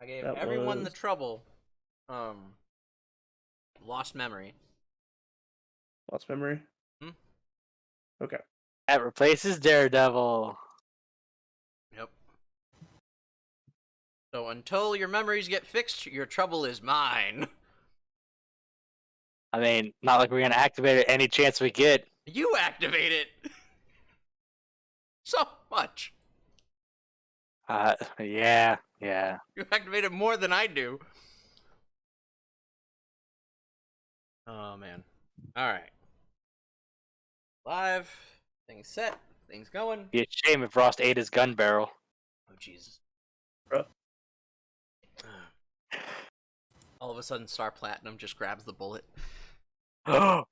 I gave That everyone the was- trouble. Lost memory. Lost memory. Hmm? Okay. That replaces Daredevil. Yep. So until your memories get fixed, your trouble is mine. I mean, not like we're gonna activate it any chance we get. You activate it. So much. Yeah. You activate it more than I do. Oh man. Alright. Live. Things set. Things going. Be a shame if Rost ate his gun barrel. Oh Jesus. Bruh. All of a sudden Star Platinum just grabs the bullet. Oh!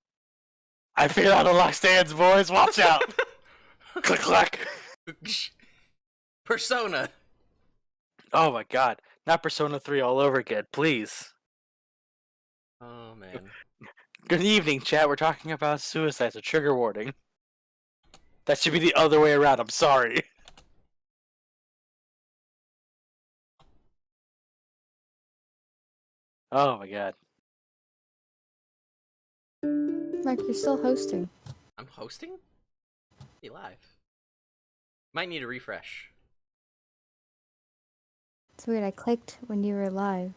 I feel how the lock stands, boys. Watch out! Click, clack. Persona. Oh my god. Not Persona 3 all over again, please. Oh man. Good evening, chat. We're talking about suicide, so trigger warning. That should be the other way around. I'm sorry. Oh my god. Mark, you're still hosting. I'm hosting? Be live. Might need a refresh. It's weird, I clicked when you were live.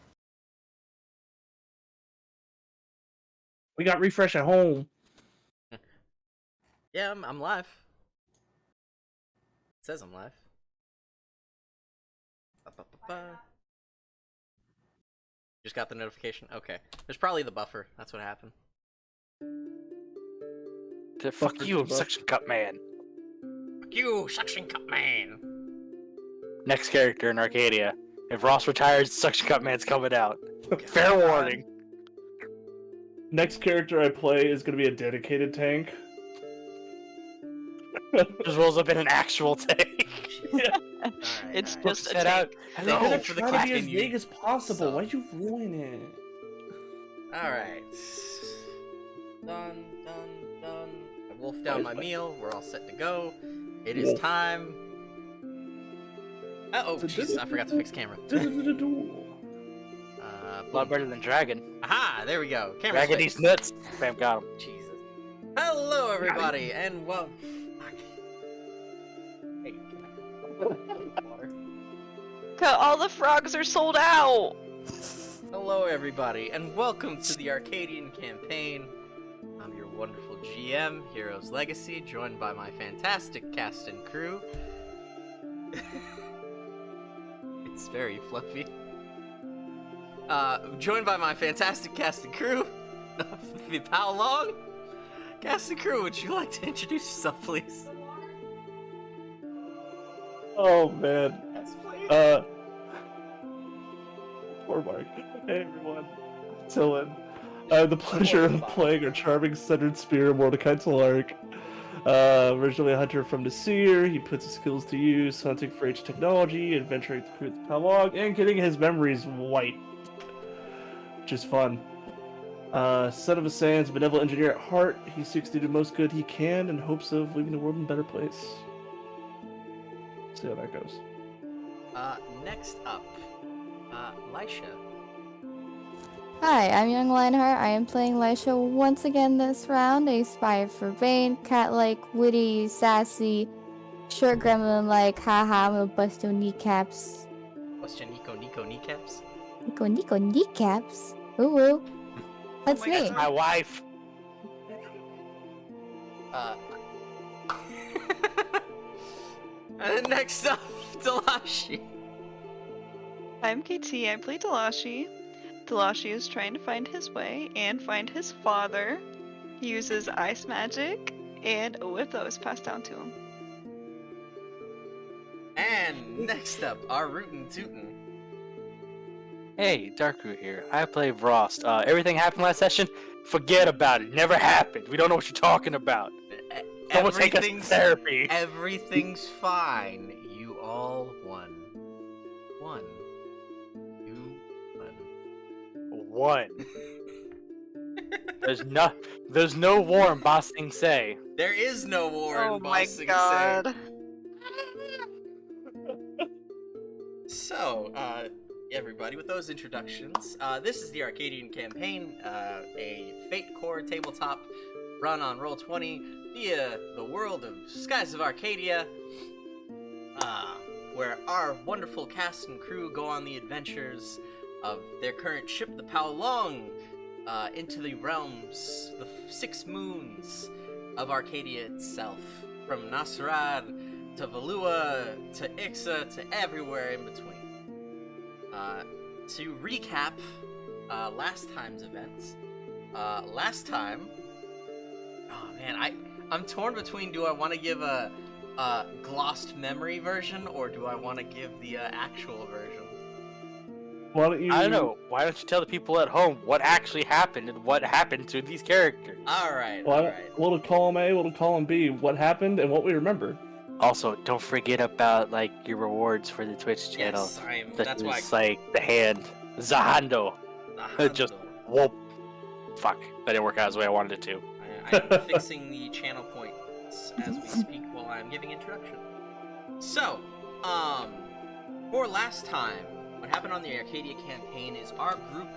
We got refresh at home. Yeah, I'm live. It says I'm live. Ba-ba-ba-ba. Just got the notification? Okay. There's probably the buffer. That's what happened. Fuck Buffer you, to buff. Suction Cup Man. Fuck you, Suction Cup Man! Next character in Arcadia. If Ross retires, Suction Cup Man's coming out. Fair warning. Next character I play is going to be a dedicated tank. Just rolls up in an actual tank. Yeah. Alright, It's alright. just a Set out. They're Hello. gonna for the try to be Kraken, as you vague as possible. suck. Why'd you ruin it? Alright. Done, done, done. I wolfed down my meal. We're all set to go. It is Wolf. time. Oh, jeez, I forgot to fix camera. A lot better than Dragon. Aha, there we go. Camera Dragon fixed. eats nuts. Bam, got him. Jesus. Hello, everybody, and well. Fuck. Hey, water. All the frogs are sold out. Hello, everybody, and welcome to the Arcadian Campaign. I'm your wonderful GM, Heroes Legacy, joined by my fantastic cast and crew. It's very fluffy. Joined by my fantastic cast and crew. How long? Cast and crew, would you like to introduce yourself, please? Oh man. Yes, please. Poor Mark. Hey everyone. Dylan. I have the pleasure of playing our charming centered spear, Mordecai Talark. Originally a hunter from Nasir, he puts his skills to use, hunting for H technology, adventuring through the Palog, and getting his memories white. Which is fun. Son of a Sands, benevolent engineer at heart, he seeks to do the most good he can in hopes of leaving the world in a better place. See how that goes. Next up, Lisha. Hi, I'm Young Lionheart. I am playing Lisha once again this round. A spy for Bane, cat-like, witty, sassy, short gremlin-like, haha, I'm gonna bust your kneecaps. What's your Nico kneecaps? Nico kneecaps? Ooh woo. That's my me. God. My wife. And then next up, Delashi. I'm KT. I play Delashi. Delashi is trying to find his way and find his father. He uses ice magic and a whip that was passed down to him. And next up, our rootin' tootin'. Hey, Darkroot here. I play Vrost. Everything happened last session? Forget about it. Never happened. We don't know what you're talking about. Someone take us to therapy. Everything's fine. You all won. One. You won. One. There's no war in Ba Sing Se. There is no war Oh in my Ba Sing Se. god. So, everybody, with those introductions, this is the Arcadian Campaign, a Fate Core tabletop run on Roll20 via the world of Skies of Arcadia, where our wonderful cast and crew go on the adventures of their current ship, the Paolong, into the realms, the 6 moons of Arcadia itself, from Nasrad to Valua to Ixa to everywhere in between. To recap last time's events, last time, oh man, I'm torn between, do I want to give a glossed memory version or do I want to give the actual version? Why don't you? I don't know. Why don't you tell the people at home what actually happened and what happened to these characters? Alright, Well, alright. we'll column A, we'll column B. What happened and what we remember. Also, don't forget about like your rewards for the Twitch channel. Yes, Such that's as, why like the hand, Zahando. Just whoop. Fuck, that didn't work out as the way I wanted it to. I'm fixing the channel points as we speak while I'm giving introduction. So, for last time, what happened on the Arcadia campaign is our group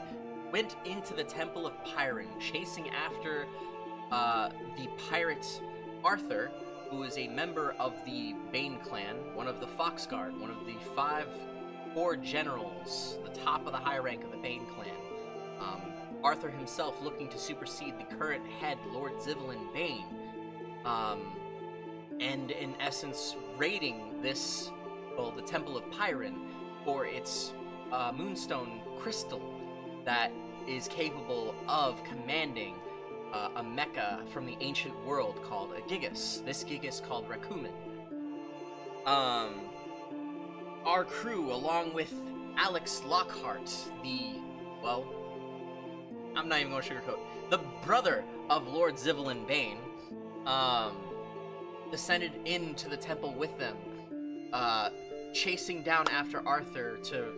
went into the Temple of Pyron, chasing after the pirate Arthur, who is a member of the Bane clan, one of the Foxguard, one of the 4 generals, the top of the high rank of the Bane clan. Arthur himself looking to supersede the current head, Lord Zivelin Bane, and in essence raiding this, well, the Temple of Pyron for its moonstone crystal that is capable of commanding a mecha from the ancient world called a Gigas. This Gigas called Rakumen. Our crew, along with Alex Lockhart, well, I'm not even going to sugarcoat, the brother of Lord Zivelin Bane, descended into the temple with them, chasing down after Arthur to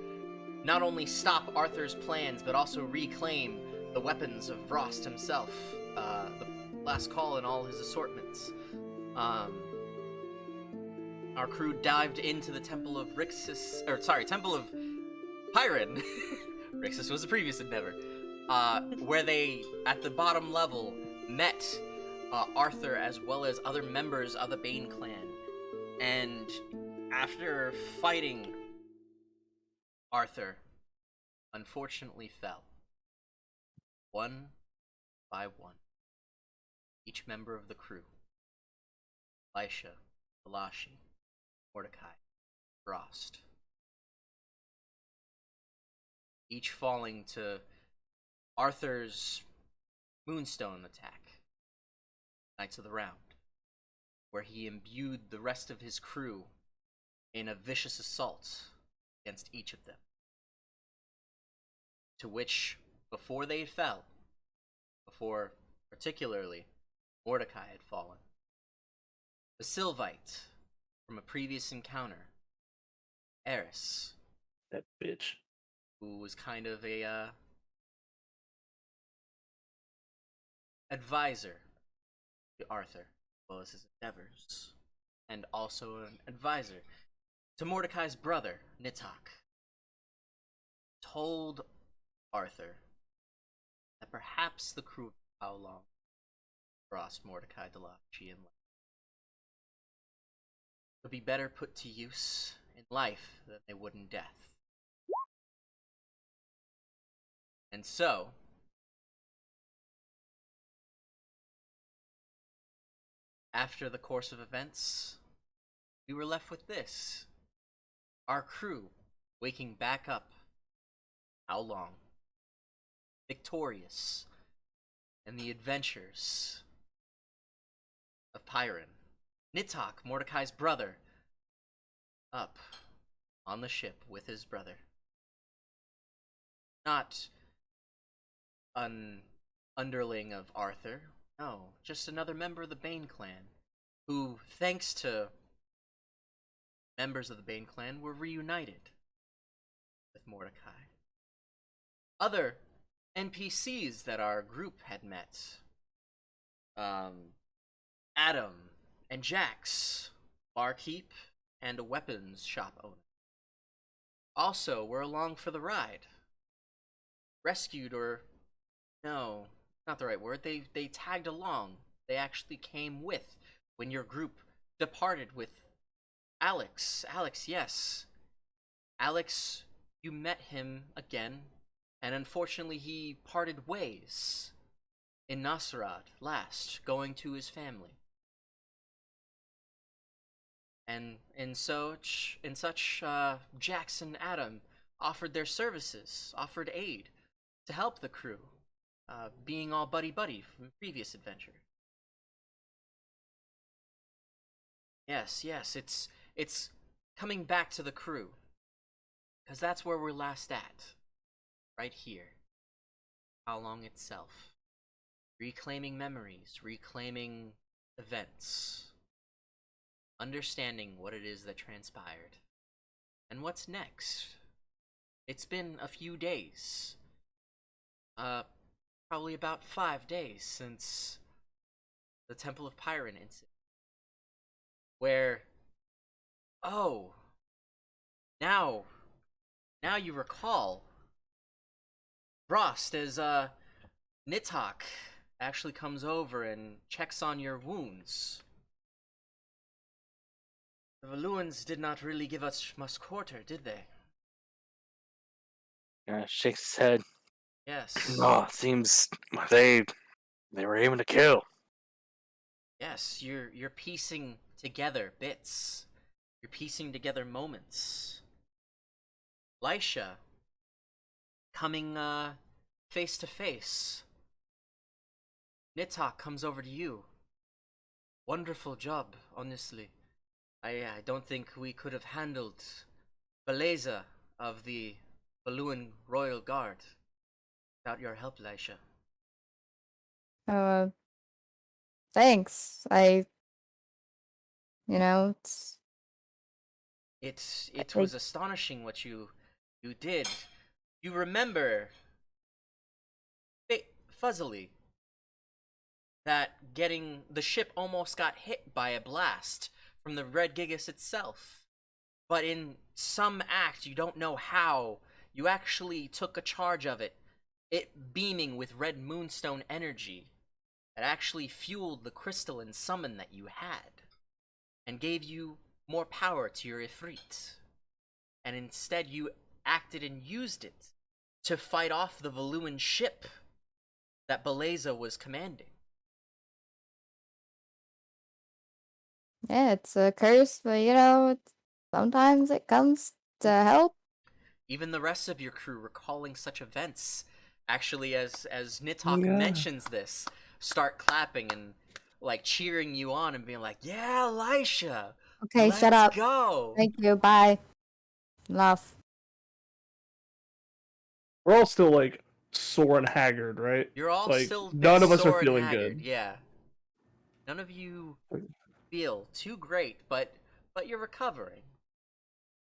not only stop Arthur's plans, but also reclaim the weapons of Vrost himself, the last call in all his assortments. Our crew dived into the Temple of Temple of Pyron. Rixus was the previous endeavor. Where they, at the bottom level, met Arthur as well as other members of the Bane clan. And after fighting, Arthur unfortunately fell. One by one. Each member of the crew, Elisha, Valashi, Mordecai, Frost, each falling to Arthur's Moonstone attack, Knights of the Round, where he imbued the rest of his crew in a vicious assault against each of them. To which, before they fell, before particularly Mordecai had fallen, the Sylvite from a previous encounter, Eris, That bitch. who was kind of a advisor to Arthur, as well as his endeavors, and also an advisor to Mordecai's brother, Nitok, told Arthur that perhaps the crew of How Long, Frost, Mordecai, Delachi, and would be better put to use in life than they would in death. And so, after the course of events, we were left with this. Our crew waking back up. How long? Victorious in the adventures of Pyron. Nitok, Mordecai's brother, up on the ship with his brother. Not an underling of Arthur, no, just another member of the Bane clan, who, thanks to members of the Bane clan, were reunited with Mordecai. Other NPCs that our group had met, Adam and Jax, barkeep and a weapons shop owner. also were along for the ride. Rescued, or no, not the right word. They tagged along. They actually came with when your group departed with Alex. Alex, yes. Alex, you met him again, and unfortunately he parted ways in Nasarad last, going to his family. And in such, Jax and Adam offered their services, offered aid to help the crew, being all buddy-buddy from previous adventure. Yes, it's coming back to the crew, because that's where we're last at, right here. How long itself. Reclaiming memories, reclaiming events, understanding what it is that transpired. And what's next? It's been a few days. Probably about 5 days since the Temple of Pyron incident. Where, oh, now you recall, Frost, as, Nitok actually comes over and checks on your wounds. The Valuans did not really give us much quarter, did they? Shakes his head. Yes. Oh, it seems they were aiming to kill. Yes, you're piecing together bits. You're piecing together moments. Lisha coming face to face. Nitok comes over to you. Wonderful job, honestly. I don't think we could have handled Beleza of the Valuan Royal Guard without your help, Lisha. Thanks. It's It was astonishing what you did. You remember fuzzily that the ship almost got hit by a blast from the Red Gigas itself. But in some act, you don't know how, you actually took a charge of it. It beaming with red moonstone energy. It actually fueled the crystalline summon that you had. And gave you more power to your Ifrit. And instead you acted and used it to fight off the Valuan ship that Beleza was commanding. Yeah, it's a curse, but sometimes it comes to help. Even the rest of your crew recalling such events, actually, as Nitok mentions this, start clapping and like cheering you on and being like, "Yeah, Lisha, Okay, let's shut up. go." Thank you. Bye. Love. We're all still like sore and haggard, right? You're all like, still none of us sore are and feeling haggard, good. yeah. None of you feel too great, but you're recovering.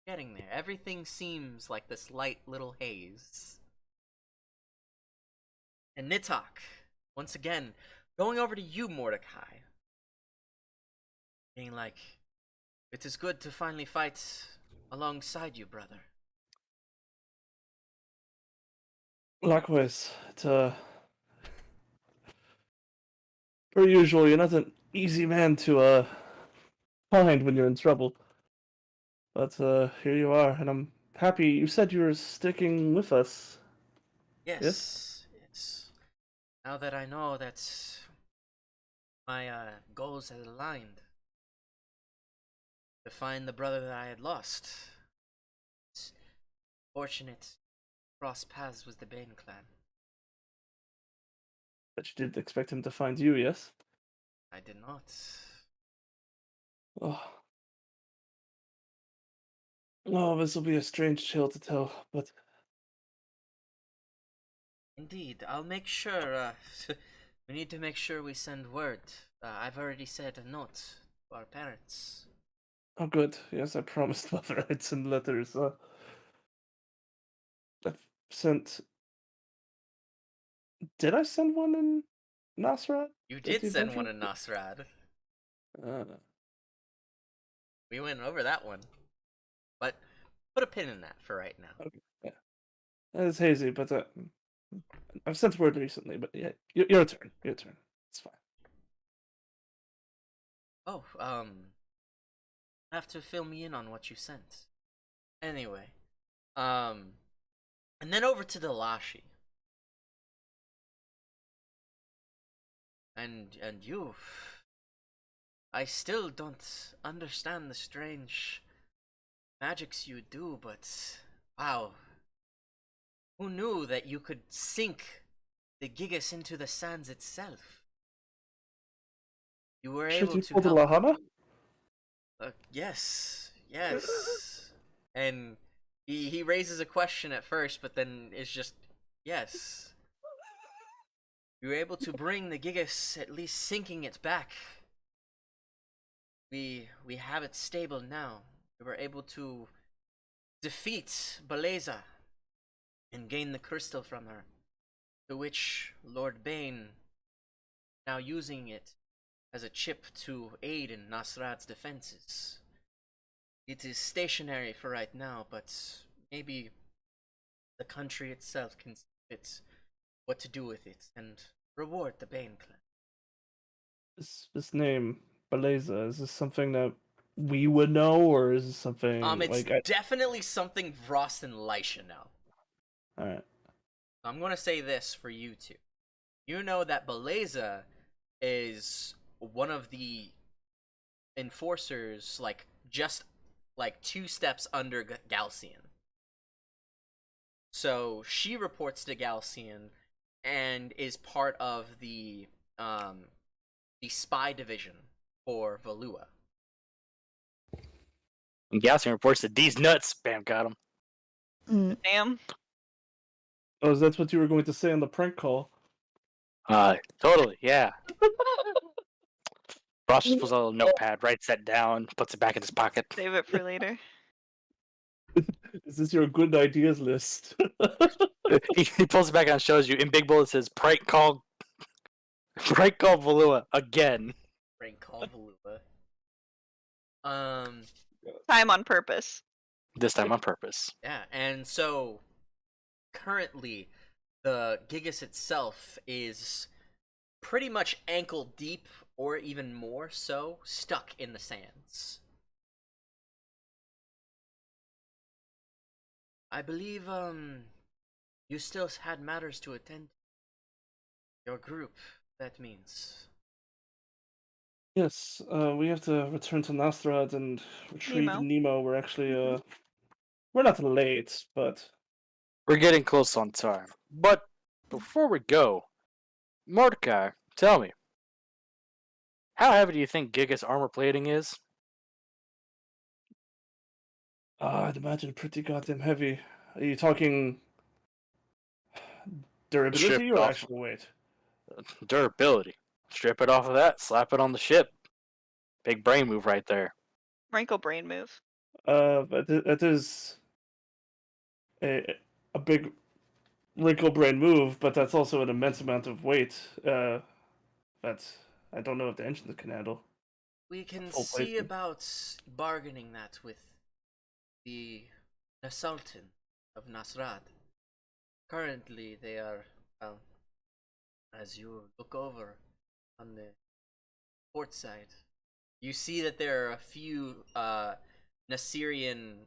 Getting there. Everything seems like this light little haze. And Nitok, once again, going over to you, Mordecai. Being like, "It is good to finally fight alongside you, brother." Likewise, it's per usual, you're not an easy man to find when you're in trouble. But here you are, and I'm happy. You said you were sticking with us. Yes. Now that I know that my goals had aligned to find the brother that I had lost. It's fortunate cross paths with the Bane clan. But you didn't expect him to find you, yes? I did not. Oh, this will be a strange tale to tell, but Indeed, I'll make sure, we need to make sure we send word. I've already said a note to our parents. oh, good. Yes, I promised Mother I'd send letters. I've sent. Did I send one in Nasrat? You At did the send one adventure? in Nosrad. Uh, We went over that one. But put a pin in that for right now. Okay. Yeah. It's hazy, but I've sent word recently. But yeah, your turn. Your turn. It's fine. Oh, have to fill me in on what you sent. Anyway, and then over to Delashi. And you, I still don't understand the strange magics you do, but wow, who knew that you could sink the Gigas into the sands itself? You were Shit, able you to pulled a help. Lahana? Yes. And he raises a question at first, but then it's just yes. You were able to bring the Gigas, at least sinking it back. We have it stable now. We were able to defeat Baleza and gain the crystal from her, to which Lord Bane now using it as a chip to aid in Nasrad's defenses. It is stationary for right now, but maybe the country itself can fit what to do with it and reward the Bane clan. This name, Baleza, is this something that we would know, or is this something It's like definitely something Vrost and Lysha know. Alright. I'm gonna say this for you two. You know that Baleza is one of the enforcers, like just like 2 steps under Galcian. So she reports to Galcian and is part of the spy division for Valua. And Galcian reports that D's nuts. Bam, got him. Damn. Oh, that's what you were going to say on the prank call. Totally, yeah. Ross just pulls out a little notepad, writes that down, puts it back in his pocket. Save it for later. Is this your good ideas list? he pulls it back out and shows you in big bullets. Says prank call Valua again. Prank call Valua. Time on purpose. This time on purpose. Yeah, and so currently the Gigas itself is pretty much ankle deep, or even more so, stuck in the sands. I believe you still had matters to attend to. Your group, that means. Yes, we have to return to Nastrad and retrieve Nemo. Nemo. We're actually we're not late, but We're getting close on time. But before we go, Mordecai, tell me, how heavy do you think Gigas armor plating is? I'd imagine pretty goddamn heavy. Are you talking durability Stripped or off. actual weight? Durability. Strip it off of that, slap it on the ship. Big brain move right there. Wrinkle brain move. But it is a big wrinkle brain move, but that's also an immense amount of weight. That I don't know if the engine can handle. We can Full see placement. about bargaining that with the Sultan of Nasrad. Currently, they are, well, as you look over on the port side, you see that there are a few Nasirian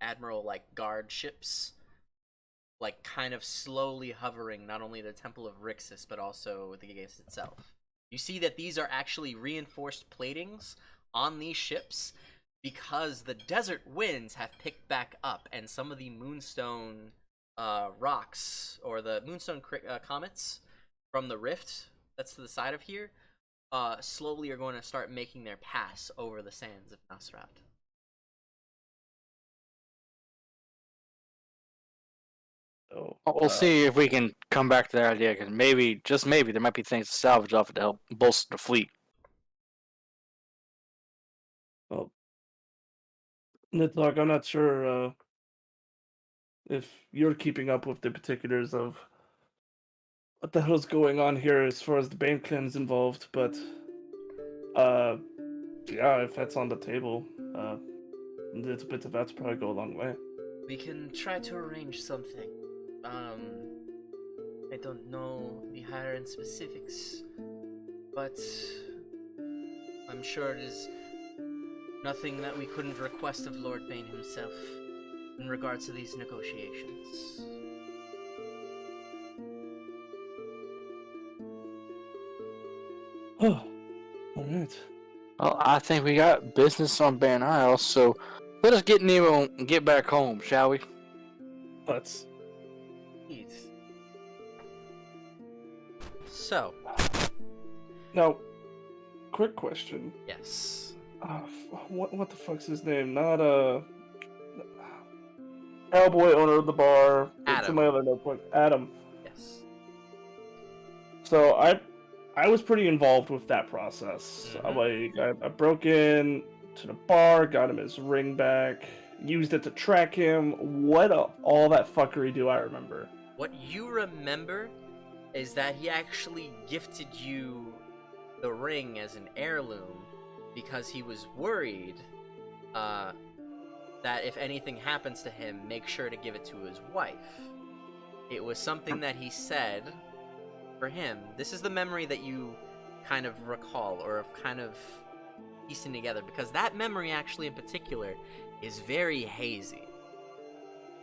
admiral like guard ships, like kind of slowly hovering not only the Temple of Rixus but also the Gigas itself. You see that these are actually reinforced platings on these ships because the desert winds have picked back up, and some of the moonstone rocks, or the moonstone comets from the rift that's to the side of here, slowly are going to start making their pass over the sands of Nasrat. So We'll see if we can come back to that idea, because maybe, just maybe, there might be things to salvage off it to help bolster the fleet. Well, Nidlog, I'm not sure if you're keeping up with the particulars of what the hell's going on here as far as the Bane clan is involved, but yeah, if that's on the table, A little bit of that's probably go a long way. We can try to arrange something. I don't know the higher-end specifics, but I'm sure it is nothing that we couldn't request of Lord Bane himself in regards to these negotiations. Oh, all right. Well, I think we got business on Ban Isle, so let us get Nemo and get back home, shall we? Let's. Neat. So, Now, quick question. yes. What the fuck's his name? Not cowboy owner of the bar. It's Adam. in my other notebook. Adam. Yes. So I was pretty involved with that process. Mhm. I broke in to the bar, got him his ring back, used it to track him. What all that fuckery do I remember? What you remember is that he actually gifted you the ring as an heirloom because he was worried that if anything happens to him, make sure to give it to his wife. It was something that he said for him. This is the memory that you kind of recall or have kind of piecing together, because that memory actually in particular is very hazy,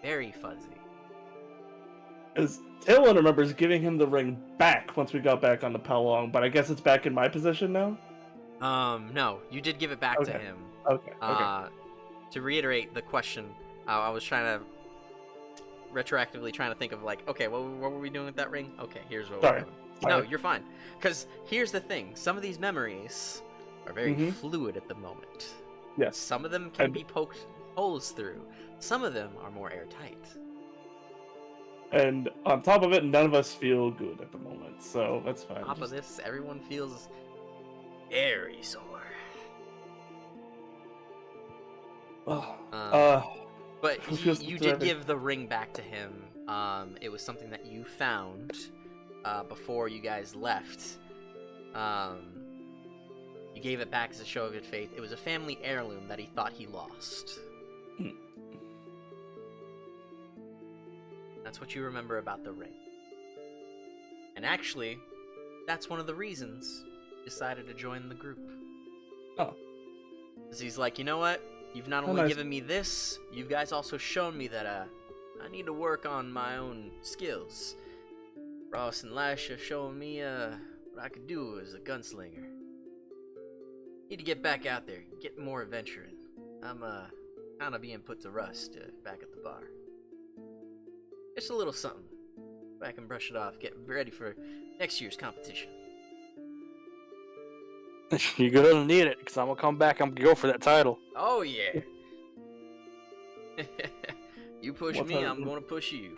very fuzzy. Because Dylan remembers giving him the ring back once we got back on the Palong, but I guess it's back in my possession now? No, you did give it back to Okay. him. Okay. To reiterate the question, I was trying to retroactively trying to think of like, okay, what were we doing with that ring? Okay, here's what Sorry. we're doing. No, you're fine. Because here's the thing: some of these memories are very fluid at the moment. Yes. Some of them can be poked holes through. Some of them are more airtight. And on top of it, none of us feel good at the moment, so that's fine. On top of this, everyone feels very sore. But you did give the ring back to him. It was something that you found before you guys left. You gave it back as a show of good faith. It was a family heirloom that he thought he lost. That's what you remember about the ring. And actually, that's one of the reasons he decided to join the group. Oh. Because he's like, you know what? You've not only given me this, you guys also shown me that I need to work on my own skills. Ross and Lasha showing me what I could do as a gunslinger. Need to get back out there, get more adventuring. I'm kind of being put to rust back at the bar. Just a little something. I can brush it off, get ready for next year's competition. You're gonna need it, because I'm gonna come back. I'm gonna go for that title. Oh yeah. You push me, I'm gonna push you.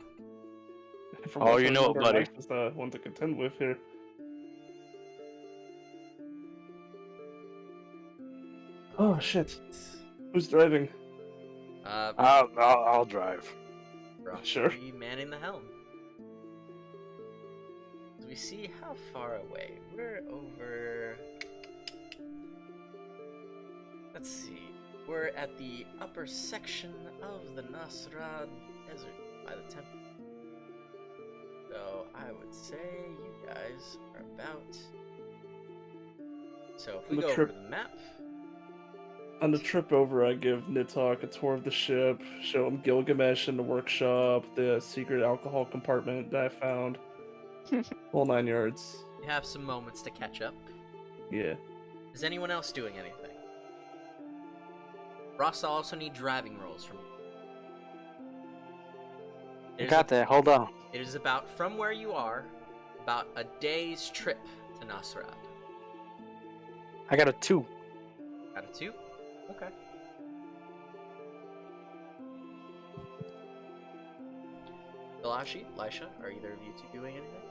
Oh, you know it, buddy. Just one to contend with here. Oh shit! Who's driving? I'll drive. Sure. Manning the helm. We see how far away. We're over. Let's see. We're at the upper section of the Nasrad Desert by the temple. So I would say you guys are about. So if we go over to the map. On the trip over, I give Nidhogg a tour of the ship, show him Gilgamesh in the workshop, the secret alcohol compartment that I found. Whole 9 yards. You have some moments to catch up. Yeah. Is anyone else doing anything? Ross, I'll also need driving rolls from you. Got that. Hold on. It is about, from where you are, about a day's trip to Nasrad. I got a 2. Got a 2? Okay. Dalashi, Lisha, are either of you two doing anything?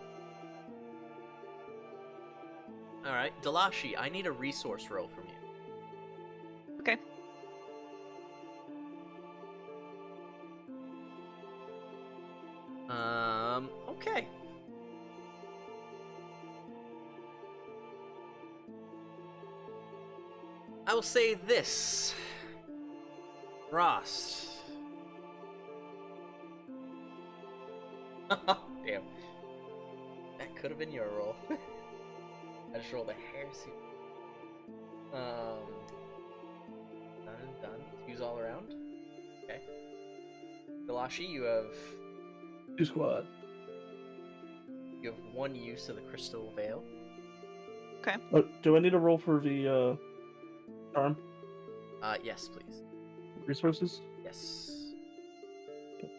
Alright, Dalashi, I need a resource roll from you. Okay. Okay. I will say this. Ross. Damn. That could have been your roll. I just rolled a hair suit. Done. Use all around. Okay. Galashi, you have 2 squad. 1 use of the crystal veil. Oh, do I need to roll for the charm Yes, please. resources? Yes.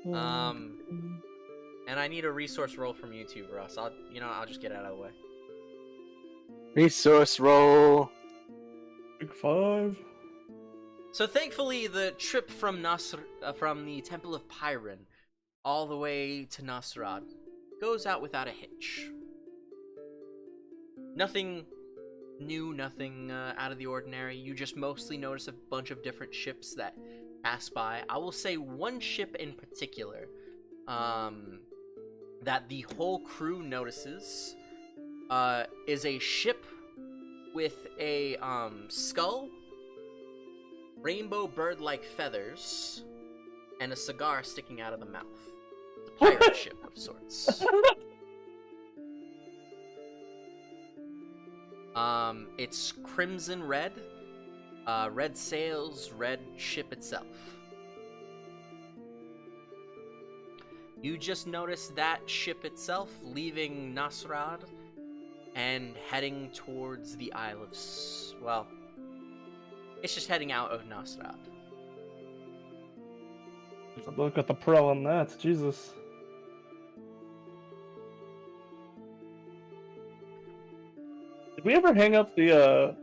And I need a resource roll from you too, Ross. I'll just get out of the way. Resource roll. Big 5. So thankfully, the trip from from the Temple of Pyron all the way to Nasrad goes out without a hitch. Nothing new, nothing out of the ordinary. You just mostly notice a bunch of different ships that pass by. I will say one ship in particular that the whole crew notices is a ship with a skull, rainbow bird-like feathers, and a cigar sticking out of the mouth. It's a pirate ship of sorts. It's crimson red, red sails, red ship itself. You just notice that ship itself leaving Nasrad and heading towards the Isle of... well, it's just heading out of Nasrad. Look at the pro on that, Jesus. Did we ever hang up the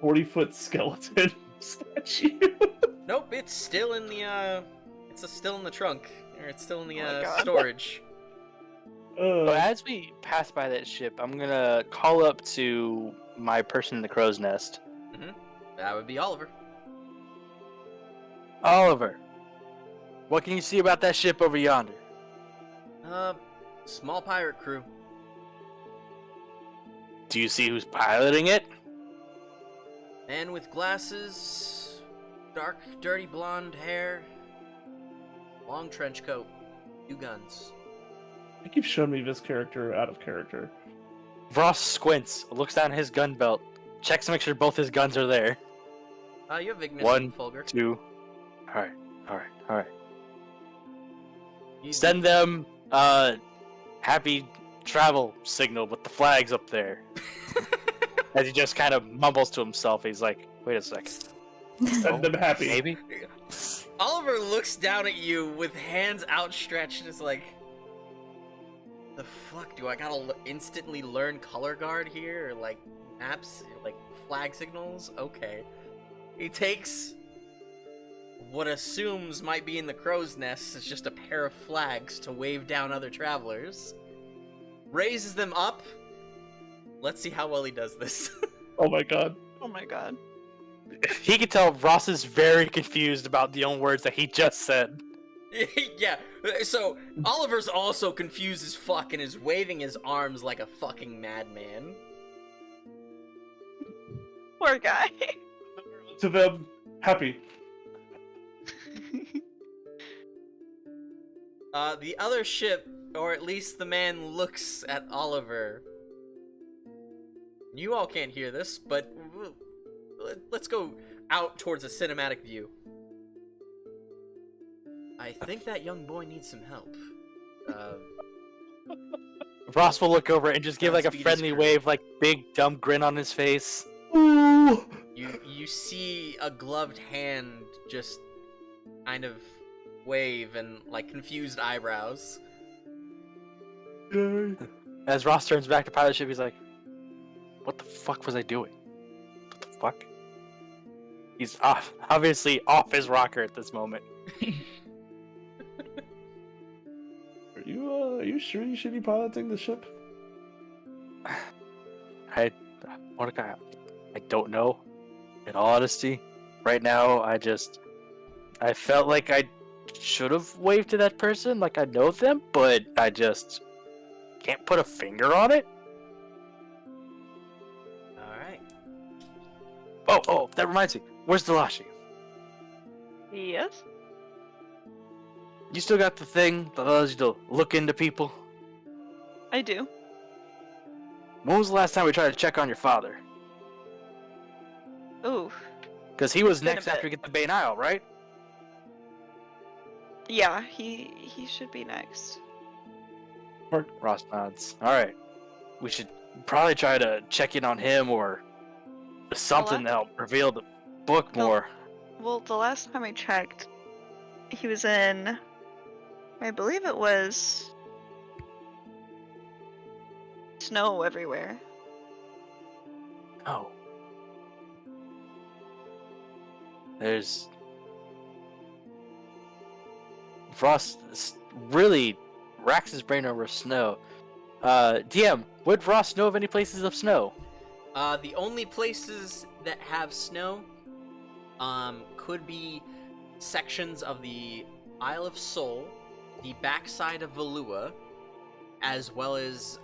40-foot skeleton statue? Nope, it's still in the still in the trunk, or it's still in the Oh my God. storage. So as we pass by that ship, I'm gonna call up to my person in the crow's nest. That would be Oliver. Oliver, what can you see about that ship over yonder? Small pirate crew. Do you see who's piloting it? Man with glasses, dark, dirty blonde hair, long trench coat, 2 guns. He keeps showing me this character out of character. Ross squints, looks down his gun belt, checks to make sure both his guns are there. You have Ignis 1, and Fulgur. 2. Alright. Send them happy travel signal with the flags up there. As he just kind of mumbles to himself, he's like, wait a second. Send them happy. Maybe? Oliver looks down at you with hands outstretched and is like, the fuck, do I gotta instantly learn color guard here? Or like maps, like flag signals? Okay. He takes what assumes might be in the crow's nest is just a pair of flags to wave down other travelers, raises them up. Let's see how well he does this. Oh my god. Oh my god. He can tell Ross is very confused about the own words that he just said. Yeah, so Oliver's also confused as fuck and is waving his arms like a fucking madman. Poor guy. To them, happy. The other ship, or at least the man, looks at Oliver. You all can't hear this, but let's go out towards a cinematic view. I think that young boy needs some help. Ross will look over and just give like a Godspeed his friendly crew. wave, like big dumb grin on his face. Ooh. You see a gloved hand just kind of wave and like confused eyebrows. Yay. As Ross turns back to pilot ship, he's like, what the fuck was I doing? What the fuck? He's obviously off his rocker at this moment. Are you sure you should be piloting the ship? Mordecai, I don't know. In all honesty, right now, I felt like I should have waved to that person, like I know them, but I just can't put a finger on it. Alright. Oh, that reminds me. Where's Delashi? Yes? You still got the thing that allows you to look into people? I do. When was the last time we tried to check on your father? Ooh. Because he was Been a next after bit. we get the Bane Isle, right? Yeah, he should be next. Ross nods. Alright. We should probably try to check in on him or something to help reveal the book No. more. Well, the last time I checked, he was in, I believe it was snow everywhere. Oh. There's... Frost really racks his brain over snow. DM, would Frost know of any places of snow? The only places that have snow, could be sections of the Isle of Sol, the backside of Valua, as well as,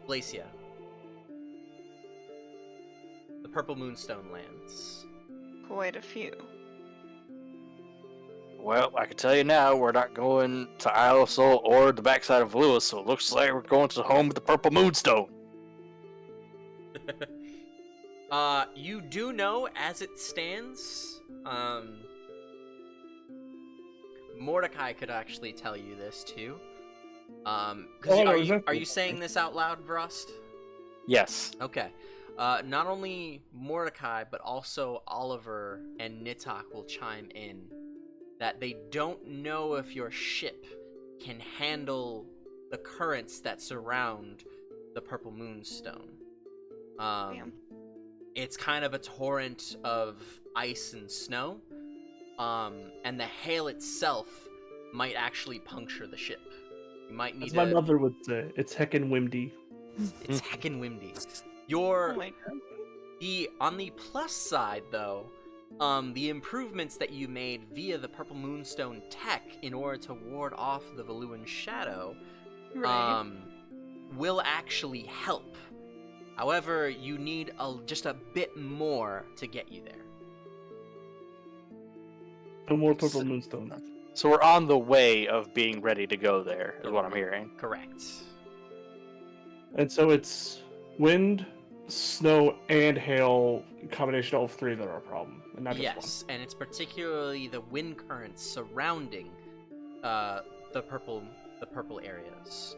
Glacia. The Purple Moonstone lands. Quite a few. Well, I can tell you now, we're not going to Isle of Sol or the backside of Lewis, so it looks like we're going to the home of the Purple Moonstone. You do know, as it stands, Mordecai could actually tell you this too. Are you saying this out loud, Vrost? Yes. Okay. Not only Mordecai, but also Oliver and Nitok will chime in that they don't know if your ship can handle the currents that surround the Purple Moonstone. Damn. It's kind of a torrent of ice and snow, and the hail itself might actually puncture the ship. You might need As my mother would say, it's heckin' windy. It's heckin' windy. Oh my god. On the plus side, though, the improvements that you made via the Purple Moonstone tech in order to ward off the Valuan shadow, Right. will actually help. However, you need just a bit more to get you there. No more purple moonstone. So we're on the way of being ready to go there, is what I'm hearing. Correct. And so it's wind, snow, and hail, combination of all three that are a problem, and not just Yes, and it's particularly the wind currents surrounding the purple areas.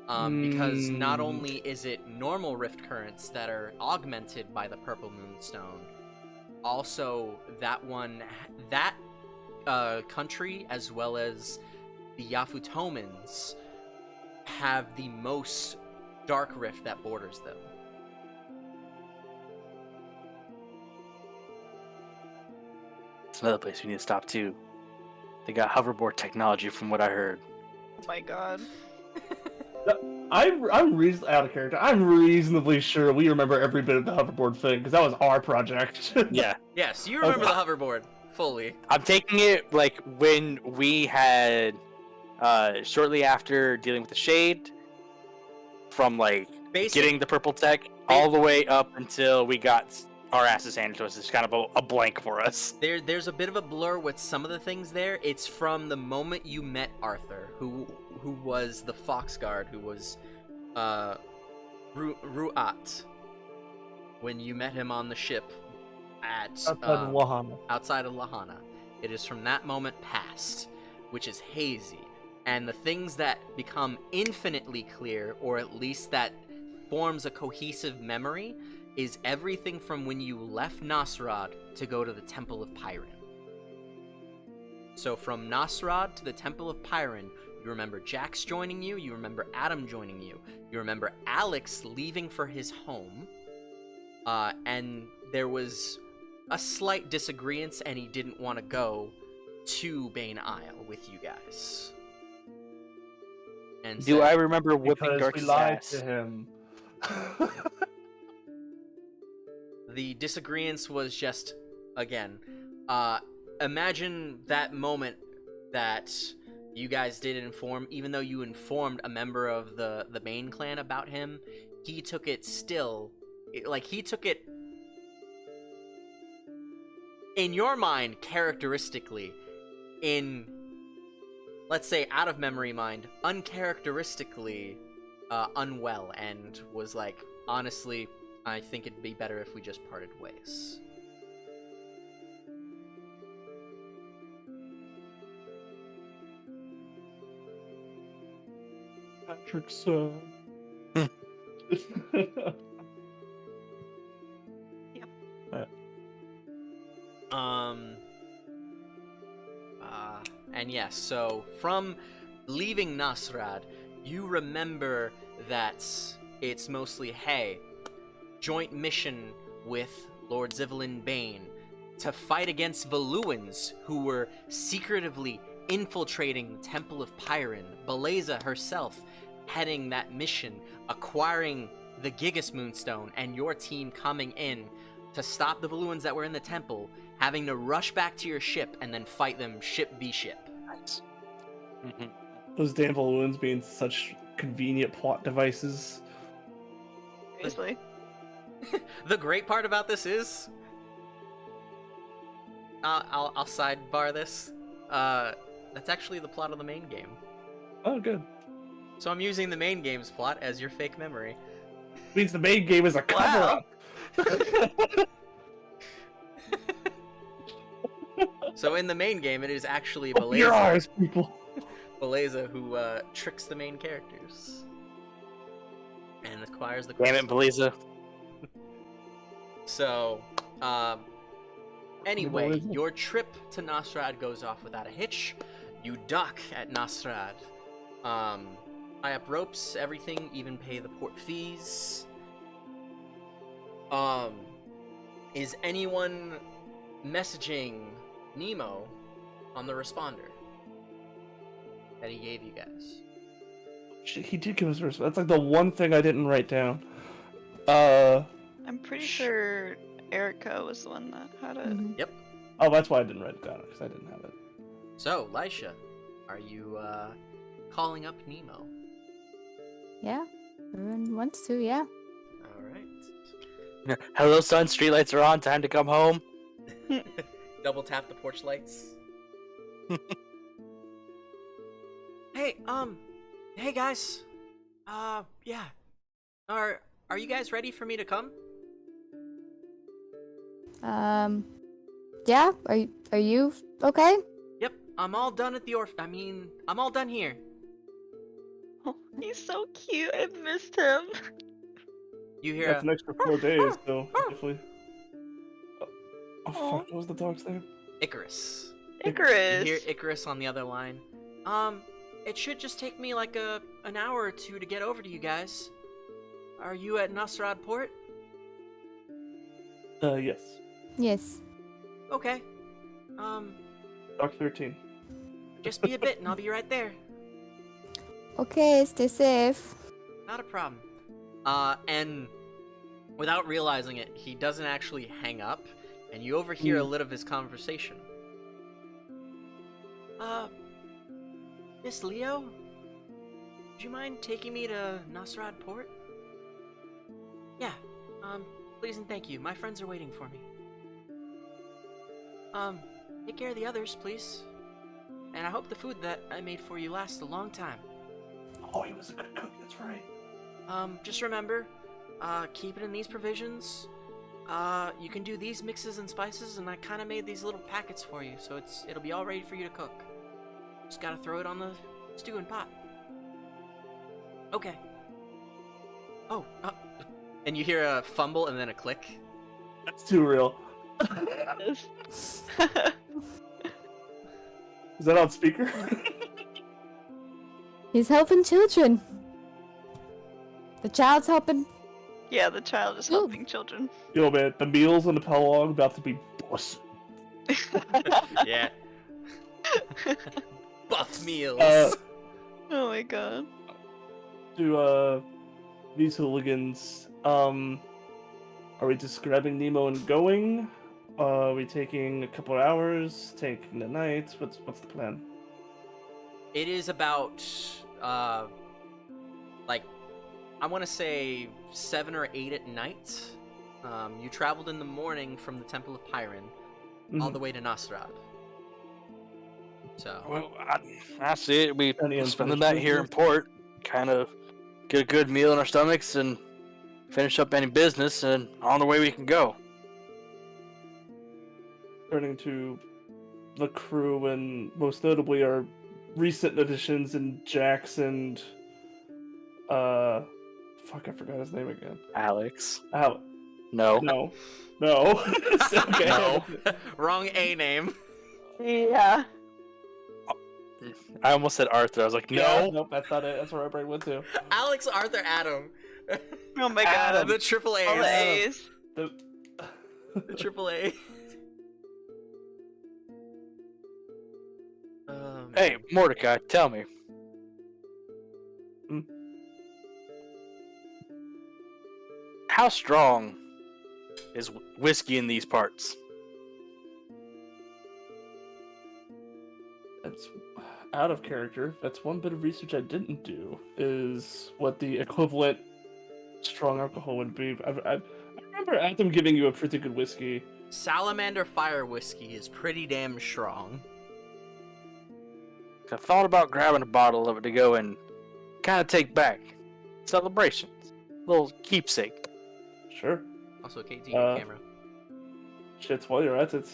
Because not only is it normal rift currents that are augmented by the Purple Moonstone, also that country, as well as the Yafutomans, have the most dark rift that borders them. It's another place we need to stop too. They got hoverboard technology from what I heard. Oh my god. I'm out of character. I'm reasonably sure we remember every bit of the hoverboard thing because that was our project. Yeah. Yes, you remember the hoverboard fully. I'm taking it like when we had shortly after dealing with the shade, from like getting the purple tech all the way up until we got our asses handed to us. It's kind of a blank for us. There's a bit of a blur with some of the things there. It's from the moment you met Arthur, who was the fox guard, who was Ruat, when you met him on the ship at outside of Lahana. It is from that moment past, which is hazy, and the things that become infinitely clear, or at least that forms a cohesive memory, is everything from when you left Nasrad to go to the Temple of Pyron. So from Nasrad to the Temple of Pyron, you remember Jax joining you, you remember Adam joining you, you remember Alex leaving for his home, and there was a slight disagreement, and he didn't want to go to Bane Isle with you guys. And Do I remember whipping because Dark's we lied ass? to him. The disagreement was just, again, imagine that moment that you guys did inform, even though you informed a member of the Bane clan about him, he took it still, he took it in your mind, characteristically, in, let's say, out of memory mind, uncharacteristically unwell, and was like, honestly, I think it'd be better if we just parted ways. Patrick's And yes, so from leaving Nasrad, you remember that it's mostly, hey, joint mission with Lord Zivelin Bane to fight against Valuans who were secretively infiltrating Temple of Pyron, Beleza herself heading that mission, acquiring the Gigas Moonstone, and your team coming in to stop the Valuans that were in the temple, having to rush back to your ship and then fight them ship by ship. Nice. those damn balloons being such convenient plot devices. Seriously. The great part about this is, I'll sidebar this. That's actually the plot of the main game. Oh, good. So I'm using the main game's plot as your fake memory. Means the main game is a cover-up. So in the main game, it is actually Open your eyes, people. Beleza who tricks the main characters and acquires the Damn it, Beleza. So, anyway, Beleza. your trip to Nasrad goes off without a hitch. You dock at Nasrad. Tie up ropes, everything, even pay the port fees. Is anyone messaging Nemo on the responder that he gave you guys? Shit, he did give us a response. That's like the one thing I didn't write down. I'm pretty sure Erica was the one that had it. Mhm. Yep. Oh, that's why I didn't write it down, because I didn't have it. So, Lisha, are you calling up Nemo? Yeah, everyone wants to, yeah. All right. Hello, son. Streetlights are on. Time to come home. Double tap the porch lights. Hey, hey guys. Yeah. Are you guys ready for me to come? Yeah. Are you okay? Yep, I'm all done at the I'm all done here. Oh, he's so cute. I missed him. You hear That's a, an extra 4 days, so definitely. Oh, Aw. fuck, what was the dog's name? Icarus. You Icarus. hear Icarus on the other line. It should just take me like an hour or two to get over to you guys. Are you at Nasrad Port? Yes. Yes. Okay. Doc 13. Just be a bit and I'll be right there. Okay, stay safe. Not a problem. And without realizing it, he doesn't actually hang up, and you overhear a little of his conversation. Miss Leo? Would you mind taking me to Nasrad Port? Yeah, please and thank you. My friends are waiting for me. Take care of the others, please. And I hope the food that I made for you lasts a long time. Oh, he was a good cook, that's right. Just remember, keep it in these provisions. You can do these mixes and spices, and I kind of made these little packets for you, so it'll be all ready for you to cook. Just gotta throw it on the stewing pot. Okay. Oh, and you hear a fumble and then a click. That's too real. Yes. Is that on speaker? He's helping children. The child's helping. Yeah, the child is Ooh. helping children. Yo, man, the meals on the prologue about to be boss. Yeah. Buff meals. Oh my god. To these hooligans, are we just grabbing Nemo and going? Are we taking a couple of hours, taking the night? What's the plan? It is about, like, I want to say 7 or 8 at night. You traveled in the morning from the Temple of Pyron. all the way to Nostrad. So, Well, I see it. We Any spend the unfinished night here in business? port, kind of get a good meal in our stomachs, and finish up any business, and on the way we can go. Turning to the crew, and most notably our recent additions in Jax and fuck, I forgot his name again. Alex. Al. No. No. No. Okay. No. wrong A name. Yeah. I almost said Arthur. I was like, Yeah, no. nope, that's not it. That's where my brain went to. Alex Arthur Adam. Oh my Adam. god. The triple All the A's. A's. The... The triple A. Hey, Mordecai, tell me. Hmm? How strong is whiskey in these parts? That's out of character. That's one bit of research I didn't do. Is what the equivalent strong alcohol would be. I remember Adam giving you a pretty good whiskey. Salamander Fire Whiskey is pretty damn strong. I thought about grabbing a bottle of it to go and kind of take back. Celebrations. Little keepsake. Sure. Also, KT, your Uh, camera. Shit, while you're at it,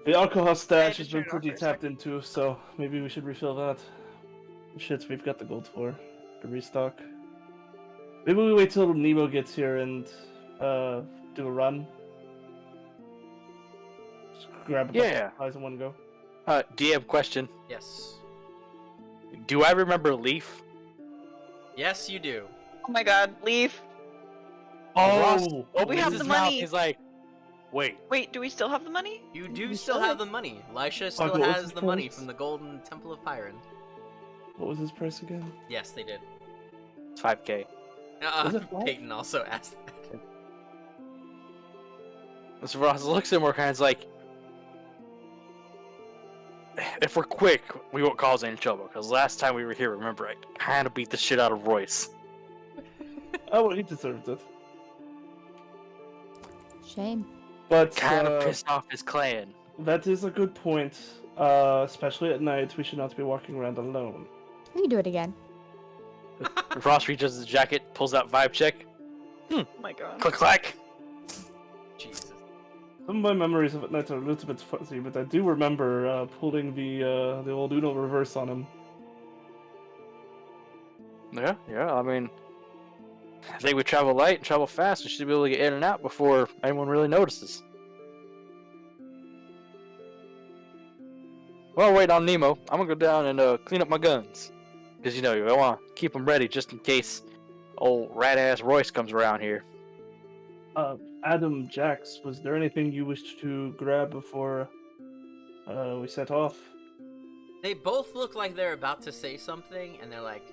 the alcohol stash has just been turned it off pretty for a tapped into, so maybe we should refill that. Shits, we've got the gold for to restock. Maybe we wait till Nemo gets here and do a run. Just grab a bunch Yeah. of supplies in one go. DM question. Yes. Do I remember Leaf? Yes, you do. Oh my god. Leave. Ross Oh, opens have his the mouth, money. He's like, wait. Wait, do we still have the money? You do We still still have have- the money. Lisha still what was has his the money price? from the Golden Temple of Pyron. what was his price again? Yes, they did. It's 5K. Was it five? Peyton also asked that. So Ross looks at Mordecai and is like, if we're quick, we won't cause any trouble. Because last time we were here, remember, I kind of beat the shit out of Royce. Oh, well, he deserved it. Shame. But Kind of pissed off his clan. that is a good point. Especially at night, we should not be walking around alone. We can do it again. Ross reaches his jacket, pulls out vibe check. Oh my god. Click clack. Jesus. Some of my memories of at night are a little bit fuzzy, but I do remember pulling the old Uno reverse on him. Yeah, I mean, I think we travel light and travel fast. We should be able to get in and out before anyone really notices. Well, wait on Nemo. I'm gonna go down and clean up my guns. Because, you know, I want to keep them ready just in case old rat-ass Royce comes around here. Adam, Jax, was there anything you wished to grab before we set off? They both look like they're about to say something, and they're like,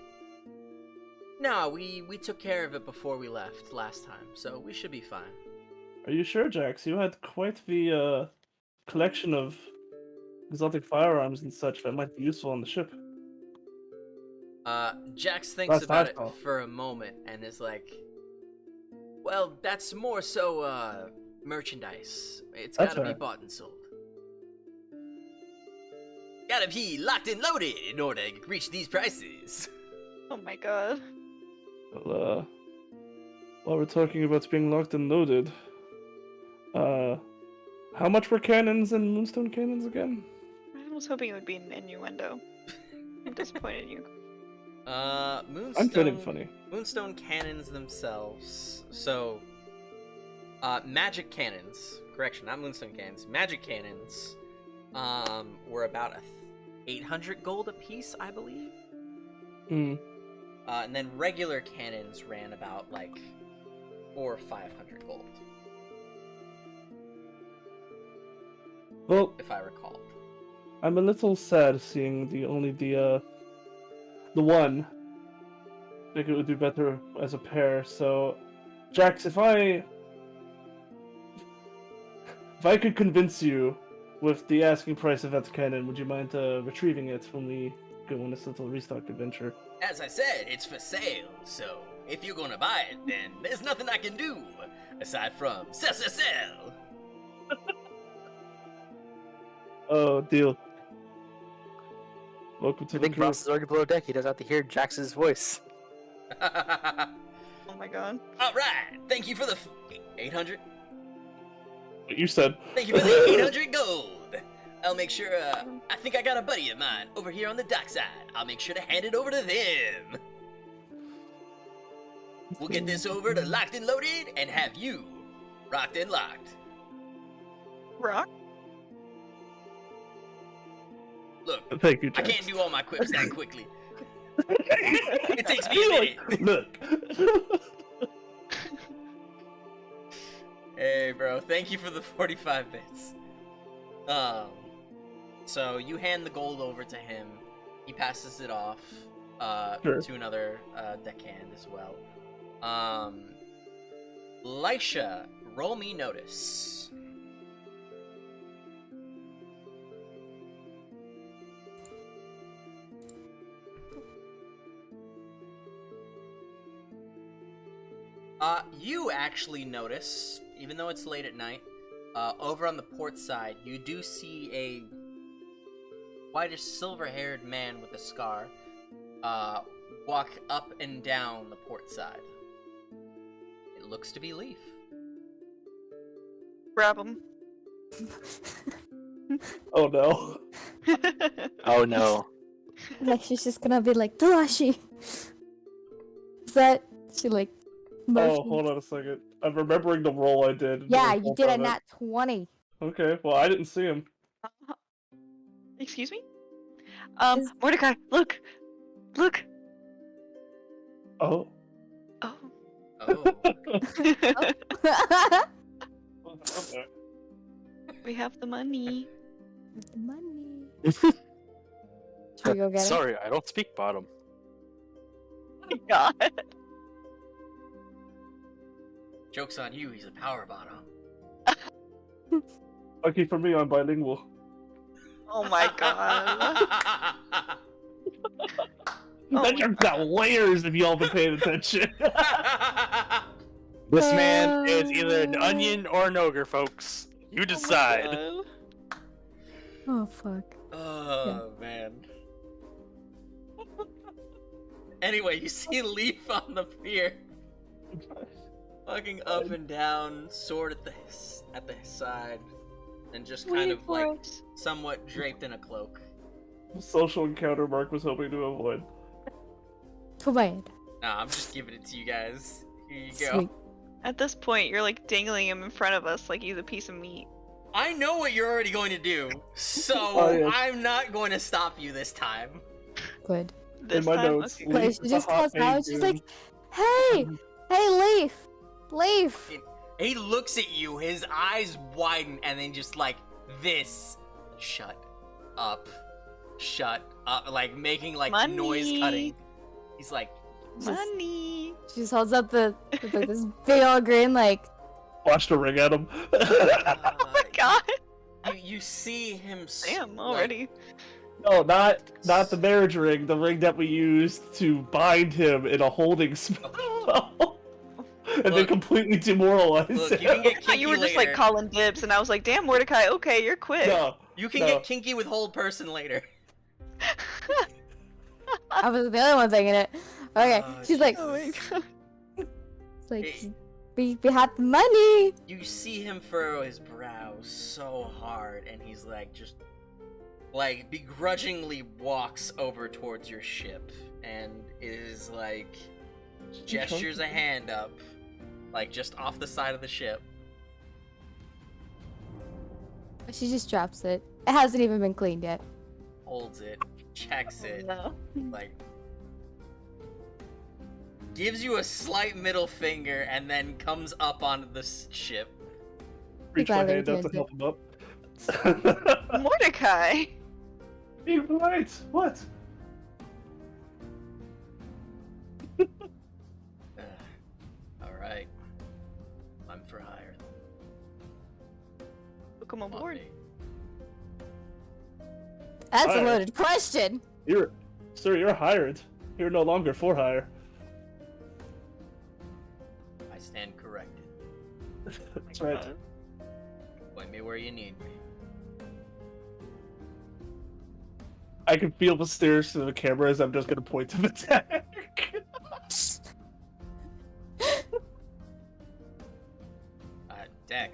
"No, we took care of it before we left last time, so we should be fine." Are you sure, Jax? You had quite the collection of exotic firearms and such that might be useful on the ship. Jax thinks That's about my it fault. for a moment and is like, "Well, that's more so, merchandise. It's That's gotta be fair. bought and sold. Gotta be locked and loaded in order to reach these prices." Oh my god. Well, while we're talking about being locked and loaded, how much were cannons and moonstone cannons again? I was hoping it would be an innuendo. I'm disappointed in you. Moonstone... I'm feeling funny. Moonstone cannons themselves. So, magic cannons. Correction, not moonstone cannons. Magic cannons, were about 800 gold apiece, I believe. Hmm. And then regular cannons ran about, like, 400 or 500 gold, Well, if I recall. I'm a little sad seeing the one. I think it would do better as a pair. So, Jax, if I could convince you with the asking price of that cannon, would you mind retrieving it when we go on this little restock adventure? As I said, it's for sale, so if you're gonna buy it, then there's nothing I can do aside from sell. Oh, deal. Welcome to I the think crew. Ross is already below deck. He doesn't have to hear Jax's voice. Oh my god. All right, thank you for the 800. What you said. Thank you for the 800 gold. I'll make sure. I think I got a buddy of mine over here on the dockside. I'll make sure to hand it over to them. We'll get this over to Locked and Loaded and have you rocked and locked. Rock? Thank Look, you, I Jax. can't do all my quips that quickly. It takes me a minute. Look. Hey, bro, thank you for the 45 bits. So you hand the gold over to him. He passes it off Sure. to another deckhand as well. Lisha, roll me notice. You actually notice, even though it's late at night, over on the port side, you do see a whitish silver-haired man with a scar walk up and down the port side. It looks to be Leaf. Grab him. Oh no. Oh no. Like she's just gonna be like, Delashi! Is that she like Oh, motion? hold on a second. I'm remembering the roll I did. Yeah, I you rolled did a on it. nat 20. Okay, well, I didn't see him. Excuse me? Is- Mordecai, look! Look! Oh. Oh. Oh. Okay. We have the money. The money. Should we go get it? Sorry, I don't speak bottom. Oh my god. Joke's on you, he's a power bottom. Lucky for me, I'm bilingual. Oh my god. Oh That my joke's got layers if y'all been paying attention. This man is either an onion or an ogre, folks. You decide. God. Oh fuck. Oh, man. Anyway, you see Leaf on the pier, walking up and down, sword at the side, and just kind Wait of for like us. somewhat draped in a cloak. Social encounter Mark was hoping to avoid. Provide. Nah, I'm just giving it to you guys. Here you go. Sweet. At this point, you're like dangling him in front of us like he's a piece of meat. I know what you're already going to do, so Oh, yes. I'm not going to stop you this time. Good. This my time, notes, okay. Leaf Wait, is she a just hot calls out. page She's dude. like, "Hey, hey, Leaf, Leaf." He looks at you, his eyes widen, and then just like this, shut up, like making like noise Money. cutting. He's like, Money. She just holds up the with, like this big old grin, like, Watched a ring at him. Oh my god. You see him. Damn, like, already. No, not the marriage ring. The ring that we used to bind him in a holding spell, and then Look. completely demoralize Look, you him. can get I thought you were kinky just like later. calling dibs, and I was like, damn, Mordecai, okay, you're quit. No, You can no. get kinky with hold person later. I was the only one thinking it. Okay, she's like, Oh my god. it's like, Hey. we had the money. You see him furrow his brow so hard, and he's like, just like begrudgingly walks over towards your ship, and is like gestures a hand up, like just off the side of the ship. She just drops it. It hasn't even been cleaned yet. Holds it, checks it, No. like gives you a slight middle finger, and then comes up onto the ship. Reach my Gladly hand out to returns help him up. Mordecai. Be polite. What? All right, I'm for hire. Welcome On aboard. me. That's a Alright. loaded question. Sir, you're hired. You're no longer for hire. That's right. Point me where you need me. I can feel the stares to the camera as I'm just gonna point to the attack. Deck.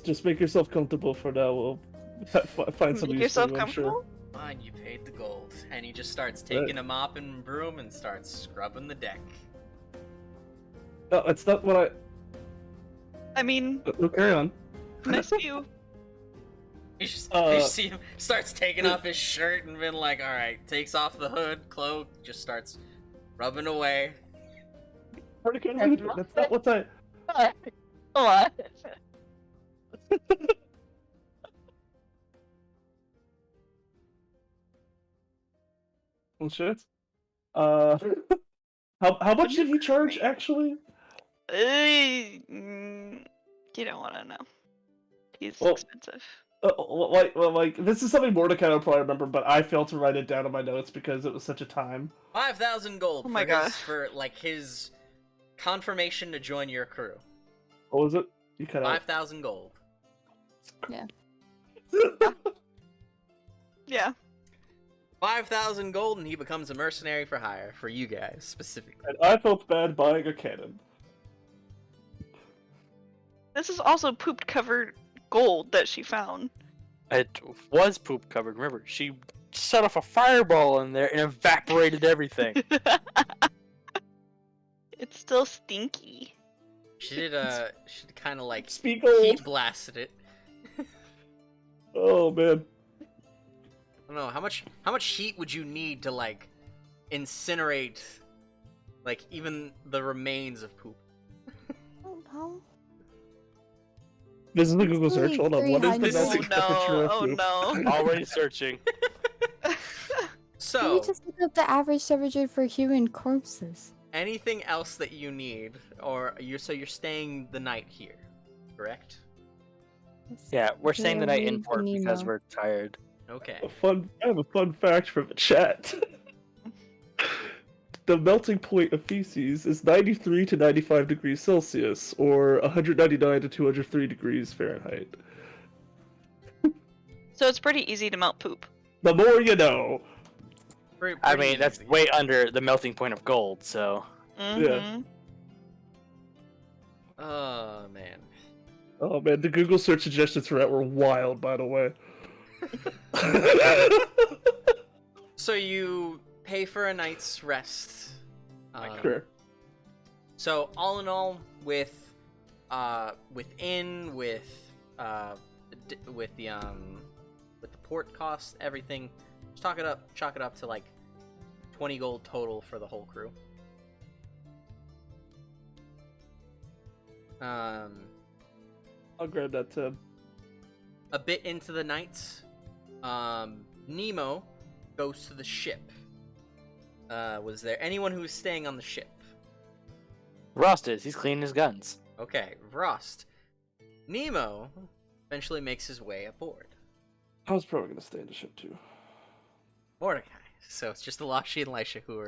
Just make yourself comfortable for now. We'll find some Make use for yourself you, I'm sure. comfortable? Fine, you paid the gold. And he just starts taking a mop and broom and starts scrubbing the deck. No, it's not what I mean, Oh, carry on. nice view. You see him starts taking off his shirt and being like, alright, takes off the hood, cloak, just starts rubbing away. That's not what I... What? Oh shit. How much did he charge actually? You don't want to know. He's Well, expensive. Like this is something Mordecai will probably remember, but I failed to write it down in my notes because it was such a time. 5,000 gold Oh my for his, gosh. for like his confirmation to join your crew. What was it? You cut out. 5,000 gold. Yeah. 5,000 gold and he becomes a mercenary for hire for you guys specifically. And I felt bad buying a cannon. This is also poop covered gold that she found. It was poop covered. Remember, she set off a fireball in there and evaporated everything. It's still stinky. She did kind of like Speak heat old. blasted it. Oh man. I don't know how much heat would you need to like incinerate like even the remains of poop? I don't know. This is the Google search. Hold on. What is the 300. melting temperature of Oh poop? no. Already searching. Let So me just look up the average temperature for human corpses. anything else that you need, or you're staying the night here, correct? Yeah, we're staying the night in Read port because Nemo. we're tired. Okay. I have a fun fact from the chat. The melting point of feces is 93 to 95 degrees Celsius, or 199 to 203 degrees Fahrenheit. So it's pretty easy to melt poop. The more you know. I mean, that's easy. way under the melting point of gold, so... Mm-hmm. Oh man. Oh man, the Google search suggestions for that were wild, by the way. So you pay for a night's rest. Sure. So all in all, with inn, with the port cost, everything, just chalk it up to like 20 gold total for the whole crew. I'll grab that tab. A bit into the night, Nemo goes to the ship. Was there anyone who was staying on the ship? Rost is. He's cleaning his guns. Okay, Rost. Nemo eventually makes his way aboard. I was probably gonna stay in the ship too. Mordecai. So it's just Elashi and Lisha who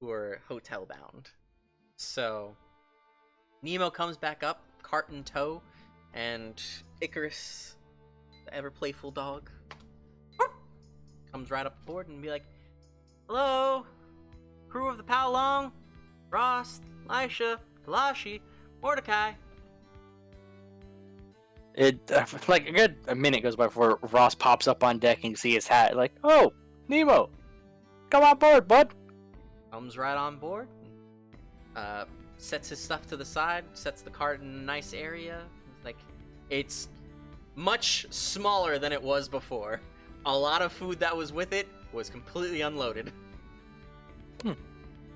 are hotel bound. So Nemo comes back up, cart in tow, and Icarus, the ever playful dog, comes right up aboard and be like, "Hello, crew of the Palong, Rost, Lisha, Elashi, Mordecai." It like a minute goes by before Ross pops up on deck and you see his hat. Like, oh, Nemo, come on board, bud. Comes right on board, sets his stuff to the side, sets the cart in a nice area. Like, it's much smaller than it was before. A lot of food that was with it was completely unloaded.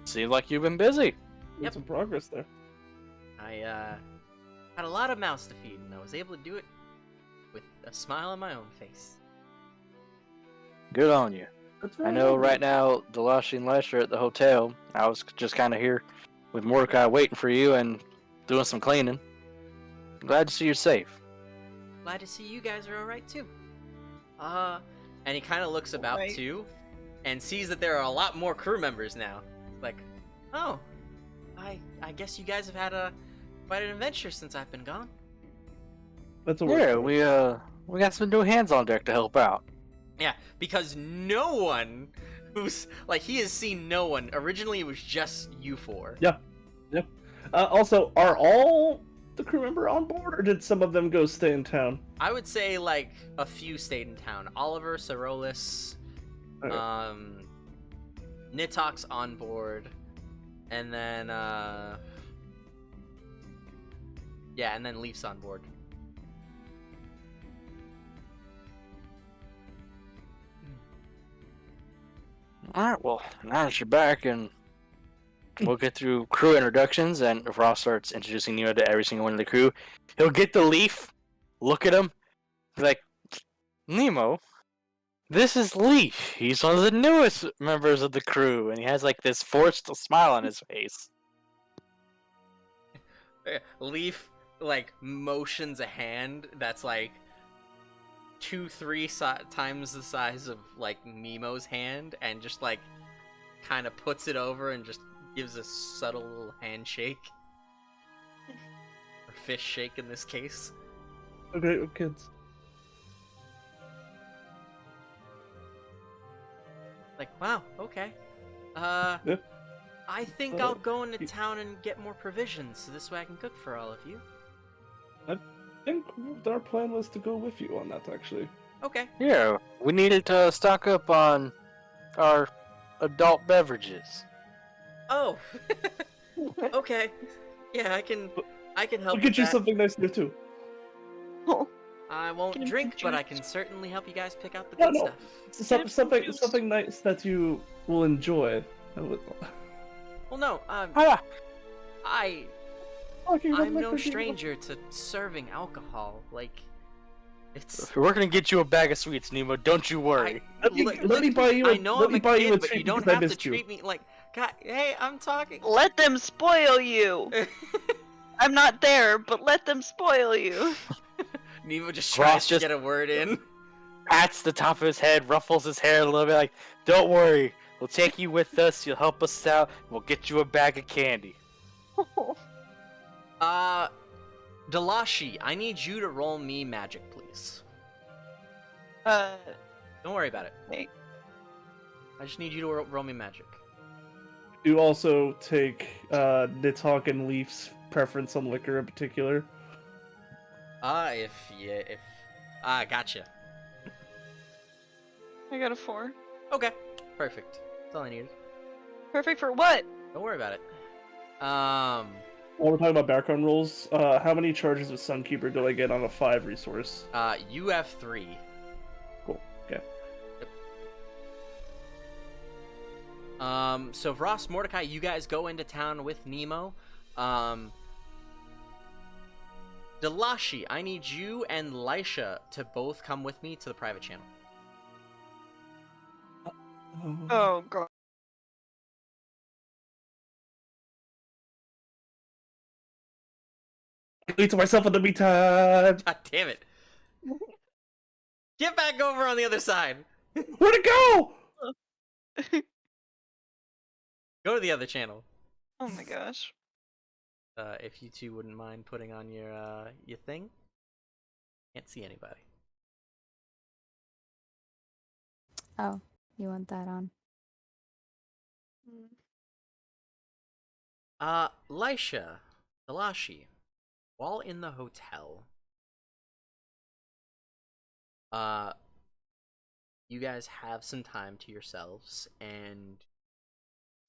Seems like you've been busy. Made Yep. some progress there. I had a lot of mouths to feed, and I was able to do it with a smile on my own face. Good on you. That's I very know lovely. right now, Delashi and Lisha are at the hotel. I was just kind of here with Mordecai waiting for you and doing some cleaning. Glad to see you're safe. Glad to see you guys are alright too. And he kind of looks about Alright. too, and sees that there are a lot more crew members now. Like, oh, I guess you guys have had a quite an adventure since I've been gone. That's a Yeah, word. we got some new hands on deck to help out. Yeah, because no one who's like he has seen no one. Originally, it was just you four. Yeah. Yep. Also, are all the crew member on board, or did some of them go stay in town? I would say like a few stayed in town. Oliver, Sarolis, Okay. Nitok's on board, and then yeah, and then Leaf's on board. Alright, well, now that you're back, and we'll get through crew introductions, and if Ross starts introducing Neo to every single one of the crew, he'll get the Leaf, look at him, be like, Nemo, this is Leaf. He's one of the newest members of the crew, and he has like this forced smile on his face. Leaf like motions a hand that's like 2-3 times the size of like Nemo's hand, and just like kind of puts it over and just gives a subtle little handshake, or fist shake in this case. Okay, with kids. Like, wow, okay. Yeah. I think I'll go into town and get more provisions, so this way I can cook for all of you. I think our plan was to go with you on that, actually. Okay. Yeah, we needed to stock up on our adult beverages. Oh. Okay. Yeah, I can help. We'll get with you that. something nice there too. Oh, I won't Can you drink, but I drink? can certainly help you guys pick out the No, good no. stuff. Something nice that you will enjoy. Well, no, Ah, I'm no stranger to serving alcohol. Like, it's. we're gonna get you a bag of sweets, Nemo. Don't you worry. Let me buy you. I know let I'm me a buy you a kid, but you treat don't because I have to missed you. treat me like. God, hey, I'm talking. let them spoil you. I'm not there, but let them spoil you. Nemo just Ross tries to just- get a word in. Pats the top of his head, ruffles his hair a little bit, like, don't worry, we'll take you with us, you'll help us out, we'll get you a bag of candy. Delashi, I need you to roll me magic, please. Don't worry about it. Wait. I just need you to roll me magic. You also take Nitok and Leaf's preference on liquor in particular. Gotcha. I got a 4. Okay, perfect. That's all I needed. Perfect for what? Don't worry about it. While we're talking about background rolls, how many charges of Sunkeeper do I get on a 5 resource? You have 3. Cool. Okay. So Ross, Mordecai, you guys go into town with Nemo. Delashi, I need you and Lisha to both come with me to the private channel. Oh god. Lead to myself in the meantime. God damn it. Get back over on the other side. Where'd it go? Go to the other channel. Oh my gosh. If you two wouldn't mind putting on your thing. Can't see anybody. Oh, you want that on? Lisha, Delashi, while in the hotel, you guys have some time to yourselves, and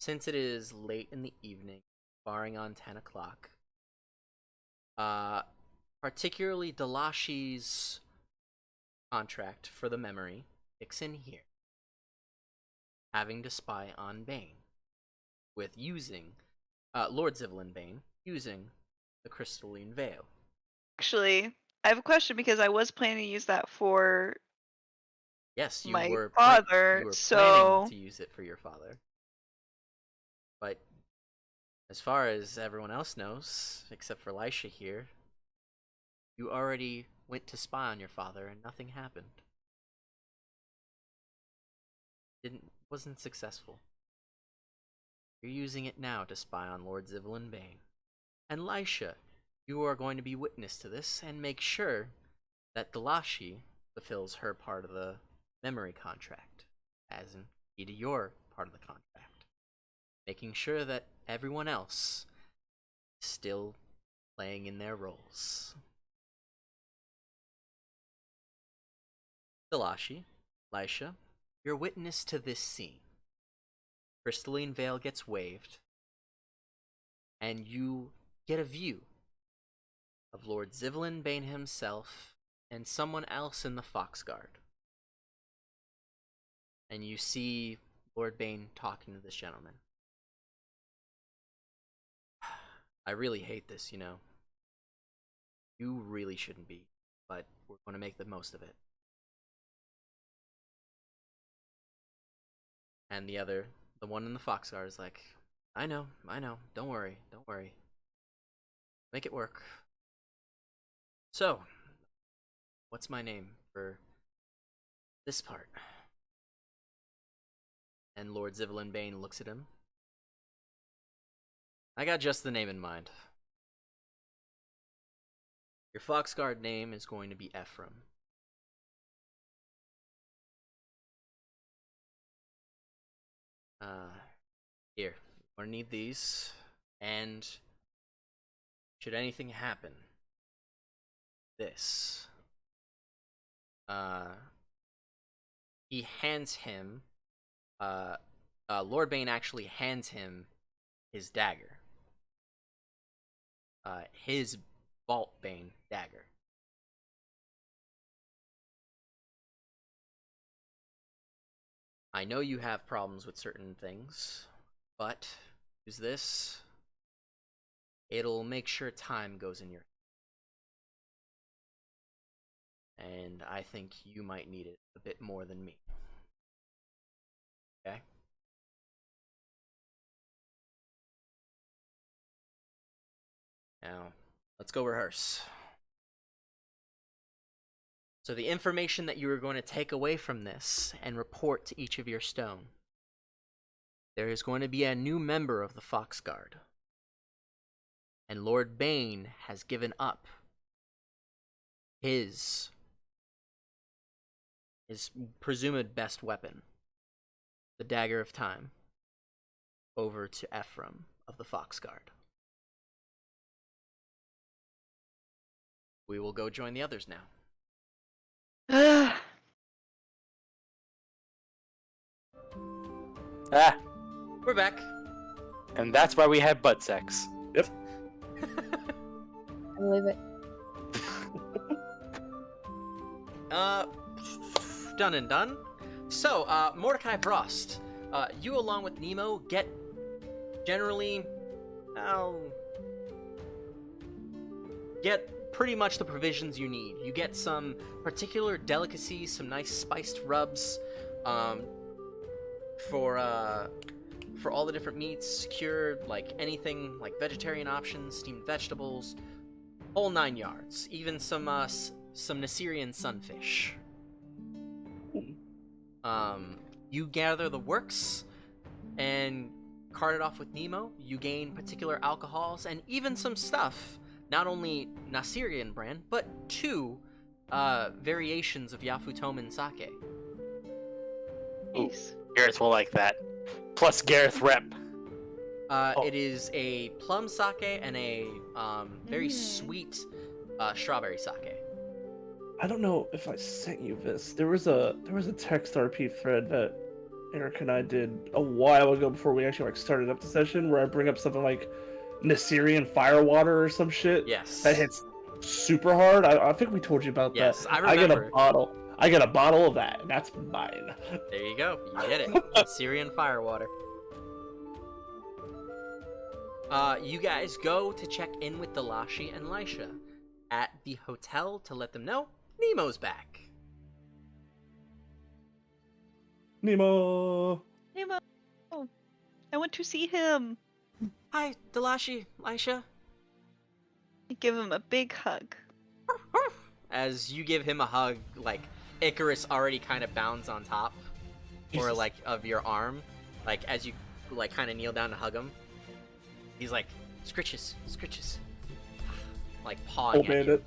since it is late in the evening, barring on 10 o'clock, particularly Delashi's contract for the memory kicks in here, having to spy on Bane, with using Lord Zivlin Bane using the crystalline veil. Actually, I have a question because I was planning to use that for Yes, you my were father, you were so planning to use it for your father. But as far as everyone else knows, except for Lisha here, you already went to spy on your father and nothing happened. Wasn't successful. You're using it now to spy on Lord Zivlin Bane. And Lisha, you are going to be witness to this and make sure that Delashi fulfills her part of the memory contract, as in key to your part of the contract, making sure that everyone else is still playing in their roles. Delashi, Lisha, you're witness to this scene. Crystalline Veil gets waved, and you get a view of Lord Zivlin Bane himself and someone else in the Foxguard. And you see Lord Bane talking to this gentleman. I really hate this, you know. You really shouldn't be, but we're going to make the most of it. And the one in the Foxguard is like, I know, don't worry. Make it work. So, what's my name for this part? And Lord Zivlin Bane looks at him. I got just the name in mind. Your Foxguard name is going to be Ephraim. Here, we're gonna need these, and should anything happen, this. He hands him, Lord Bane actually hands him his dagger. His Vault Bane dagger. I know you have problems with certain things, but use this. It'll make sure time goes in your hand. And I think you might need it a bit more than me. Okay? Now, let's go rehearse. So the information that you are going to take away from this and report to each of your stone. There is going to be a new member of the Foxguard. And Lord Bane has given up his presumed best weapon, the Dagger of Time, over to Ephraim of the Foxguard. We will go join the others now. We're back. And that's why we had butt sex. Yep. I believe it. Done and done. So, Mordecai Frost, you along with Nemo get generally, get pretty much the provisions you need. You get some particular delicacies, some nice spiced rubs, for all the different meats, cured, like anything, like vegetarian options, steamed vegetables, whole 9 yards. Even some Nasirian sunfish. You gather the works and cart it off with Nemo. You gain particular alcohols and even some stuff, not only Nasirian brand, but 2 variations of Yafutomen sake. Nice. Gareth will like that. Plus Gareth rep. It is a plum sake and a very sweet strawberry sake. I don't know if I sent you this. There was a text RP thread that Eric and I did a while ago before we actually started up the session, where I bring up something like Nasirian firewater or some shit. Yes. That hits super hard. I think we told you about that. Yes, I remember. I get a bottle of that, and that's mine. There you go. You get it. Syrian firewater. You guys go to check in with Delashi and Lisha at the hotel to let them know Nemo's back. Nemo. Nemo! I want to see him! Hi, Delashi, Lisha. I give him a big hug. As you give him a hug, like, Icarus already kind of bounds on top, or like, of your arm, like, as you, like, kind of kneel down to hug him. He's like, scritches. like pawing Full at you. bandit.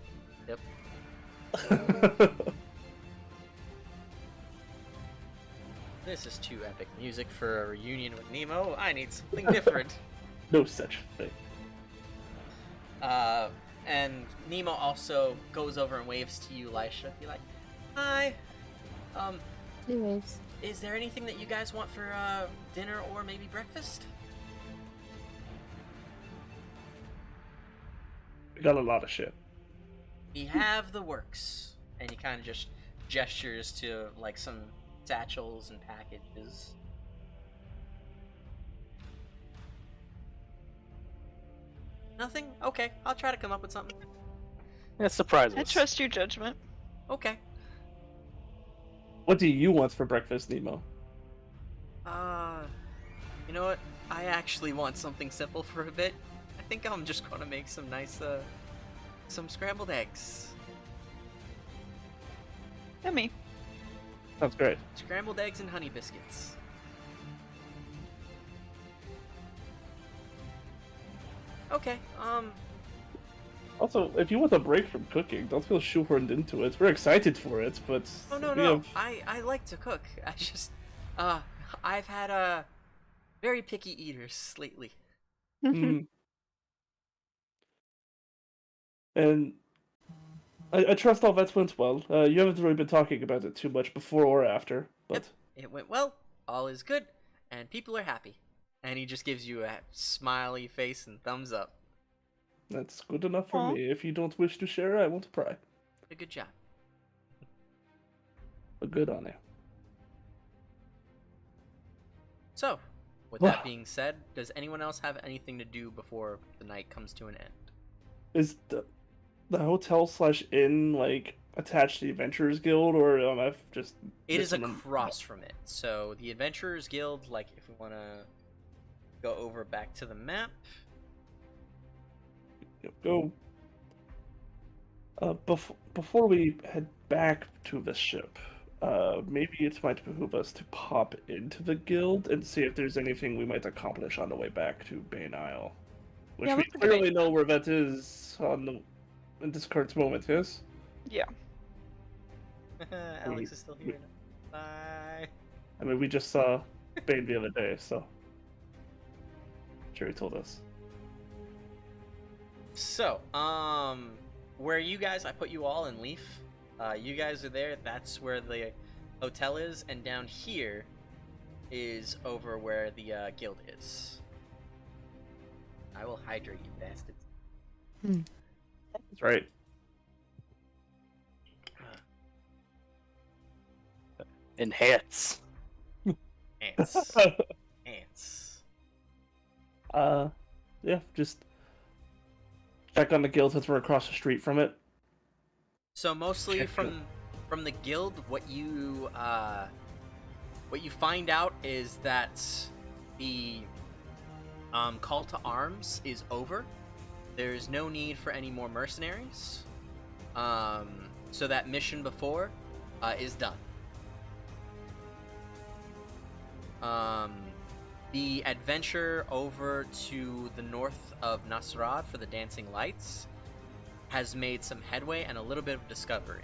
Yep. This is too epic music for a reunion with Nemo. I need something different. No such thing. And Nemo also goes over and waves to you, Lisha. Be like, "Hi. He waves. Is there anything that you guys want for dinner or maybe breakfast?" We got a lot of shit. We have the works, and he kind of just gestures to like some satchels and packages. Nothing? Okay, I'll try to come up with something. Yeah, surprise I us. trust your judgment. Okay. What do you want for breakfast, Nemo? You know what? I actually want something simple for a bit. I think I'm just gonna make some nice, some scrambled eggs. Yummy. Sounds great. Scrambled eggs and honey biscuits. Okay, Also, if you want a break from cooking, don't feel shoehorned into it. We're excited for it, but oh no, we no, have- I like to cook. I just, I've had, very picky eaters lately. Mm. And I trust all that went well. You haven't really been talking about it too much before or after, but It went well, all is good, and people are happy. And he just gives you a smiley face and thumbs up. that's good enough for Aw. me. If you don't wish to share, I won't pry. A good job. But good on you. So, with that being said, does anyone else have anything to do before the night comes to an end? Is the hotel / inn like attached to the Adventurers Guild, or I've just It is misremembered? across from it. So the Adventurers Guild, like if we want to go over back to the map, Go. Before we head back to the ship, maybe it might behoove us to pop into the guild and see if there's anything we might accomplish on the way back to Bane Isle, which Yeah, we that's a good clearly idea. know where that is in this current moment. Yes. Yeah. Alex is still here. Bye. I mean, we just saw Bane the other day, so Jerry told us. So, where you guys, I put you all in Leaf. You guys are there. That's where the hotel is, and down here is over where the guild is. I will hydrate you bastards. That's right. Enhance. Ants. Ants. Yeah, just check on the guild since we're across the street from it. So mostly Check from the guild, what you find out is that the call to arms is over. There's no need for any more mercenaries. So that mission before is done. The adventure over to the north of Nasrad for the Dancing Lights has made some headway and a little bit of discovery.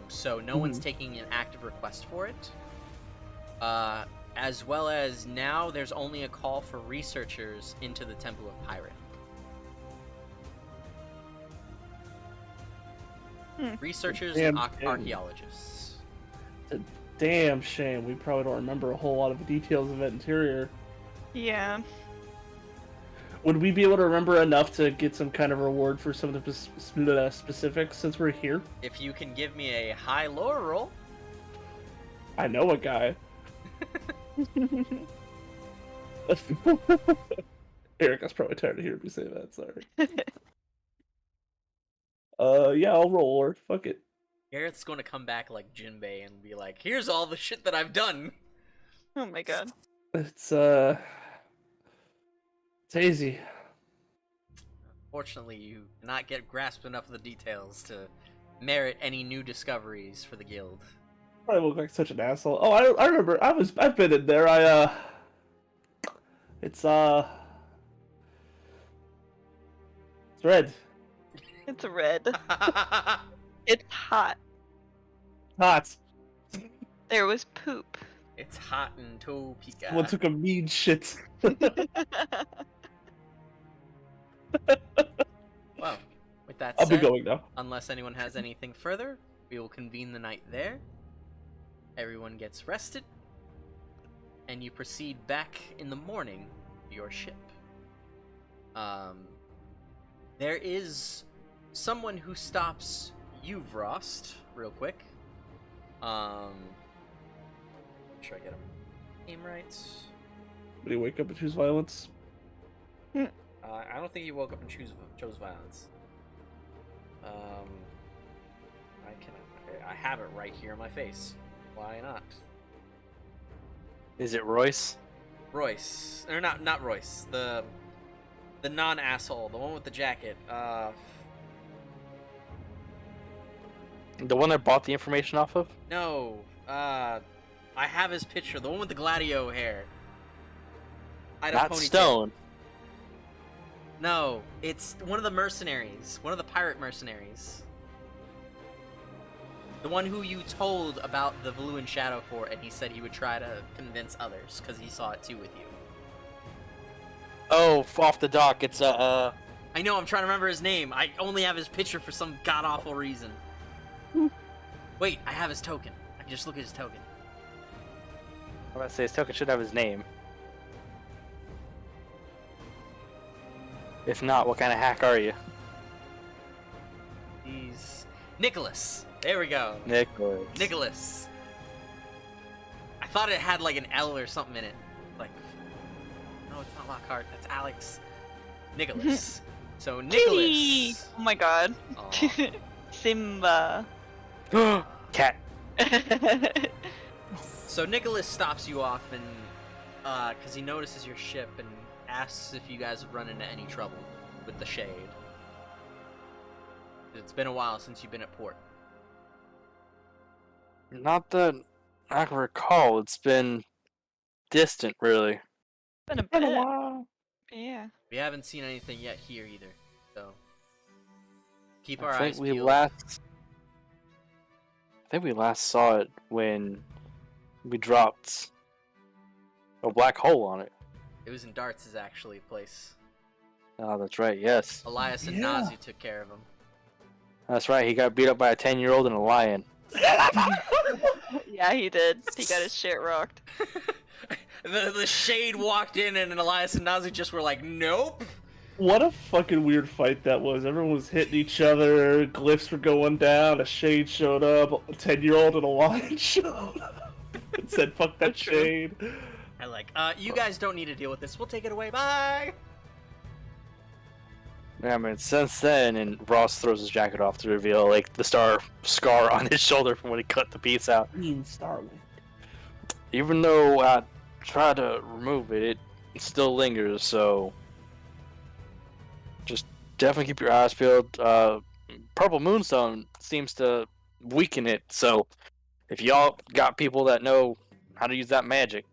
So no one's taking an active request for it. As well as now there's only a call for researchers into the Temple of Pirate. Researchers and Damn shame. archaeologists. Damn shame. We probably don't remember a whole lot of the details of that interior. Yeah. Would we be able to remember enough to get some kind of reward for some of the specifics since we're here? If you can give me a high lore roll. I know a guy. Eric, I was probably tired of hearing me say that. Sorry. Yeah, I'll roll or fuck it. Garrett's going to come back like Jinbei and be like, "Here's all the shit that I've done." Oh my god. It's easy. Fortunately, you cannot get grasp enough of the details to merit any new discoveries for the guild. I look like such an asshole. Oh, I remember. I've been in there. It's red. It's red. It's hot. Hot. There was poop. It's hot in Topeka. Someone took a mean shit. Well, with that I'll be said, going now. unless anyone has anything further, we will convene the night there. Everyone gets rested, and you proceed back in the morning to your ship. There is someone who stops you, Vrost, real quick. Make sure I get him name right. Did he wake up and choose violence? I don't think he woke up and chose violence. I have it right here in my face. Why not? Is it Royce? Royce, or not Royce. The non-asshole, the one with the jacket. The one I bought the information off of? No. I have his picture. The one with the gladio hair. I don't Not ponytail. Stone. No, it's one of the mercenaries. One of the pirate mercenaries. The one who you told about the Valuan Shadow for, and he said he would try to convince others, because he saw it too with you. Oh, off the dock. It's I know, I'm trying to remember his name. I only have his picture for some god-awful reason. Wait, I have his token. I can just look at his token. I'm about to say his token should have his name. If not, what kind of hack are you? He's... Nicholas! There we go. Nicholas. Nicholas. I thought it had like an L or something in it. Like... No, it's not Lockhart. That's Alex. Nicholas. So, Kitty! Nicholas. Oh my god. Aw. Simba. Cat. So Nicholas stops you off and, because he notices your ship and asks if you guys have run into any trouble with the Shade. It's been a while since you've been at port. Not that I can recall. It's been distant, really. Been a Been a bit. while. Yeah. We haven't seen anything yet here either, so keep I our think eyes we peeled. I think we last saw it when we dropped a black hole on it. It was in Darts' actually place. Oh, that's right. Yes, Elias and Yeah. Nazi took care of him. that's right. He got beat up by a 10-year-old and a lion. Yeah, he did. He got his shit rocked. the Shade walked in and Elias and Nazi just were like, nope. What a fucking weird fight that was. Everyone was hitting each other, glyphs were going down, a Shade showed up, a 10-year-old and a lion showed up. And said, fuck that That's true. Shade. I like, you guys don't need to deal with this. We'll take it away. Bye. Yeah, I mean, since then, and Ross throws his jacket off to reveal like the scar on his shoulder from when he cut the piece out. Mean Starling. Even though I tried to remove it, it still lingers. So just definitely keep your eyes peeled. Purple Moonstone seems to weaken it. So if y'all got people that know how to use that magic,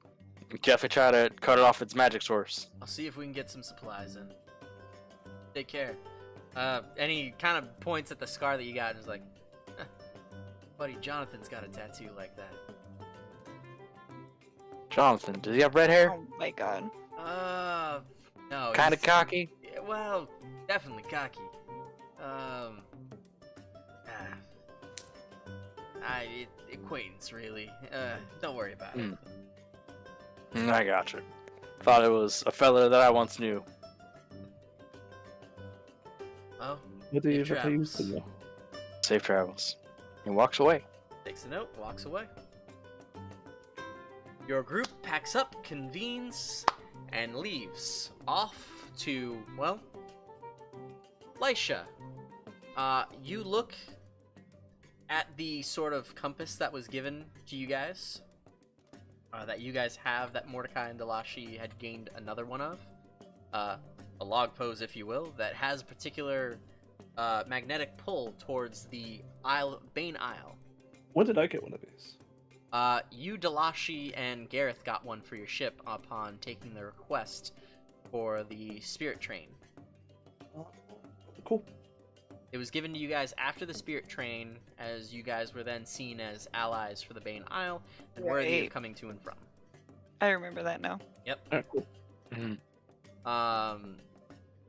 definitely try to cut it off its magic source. I'll see if we can get some supplies in. Take care. Any kind of points at the scar that you got and is like, buddy, Jonathan's got a tattoo like that. Jonathan, does he have red hair? Oh my god. No. Kind of he's- cocky. Yeah, well, definitely cocky. Acquaintance, really. Don't worry about it. I got you. Thought it was a fella that I once knew. Oh, What do you Safe ever used to travels. know? Safe travels. And walks away. takes a note, walks away. Your group packs up, convenes, and leaves off to, well, Lycia. You look at the sort of compass that was given to you guys, that you guys have, that Mordecai and Delashi had gained another one of. A log pose, if you will, that has a particular magnetic pull towards the Bane Isle. When did I get one of these? You, Delashi, and Gareth got one for your ship upon taking the request for the spirit train. Cool. It was given to you guys after the Spirit Train, as you guys were then seen as allies for the Bane Isle and worthy of Right. coming to and from. I remember that now. Alright, cool.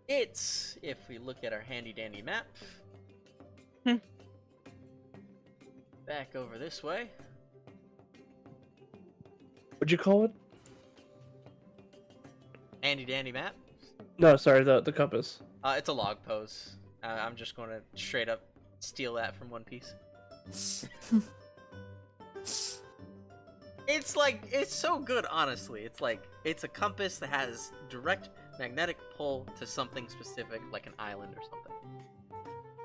It's, if we look at our handy dandy map, Hmm. back over this way. What'd you call it? Handy dandy map. No, sorry, the compass. It's a log pose. I'm just going to straight up steal that from One Piece. It's so good, honestly. It's a compass that has direct magnetic pull to something specific, like an island or something.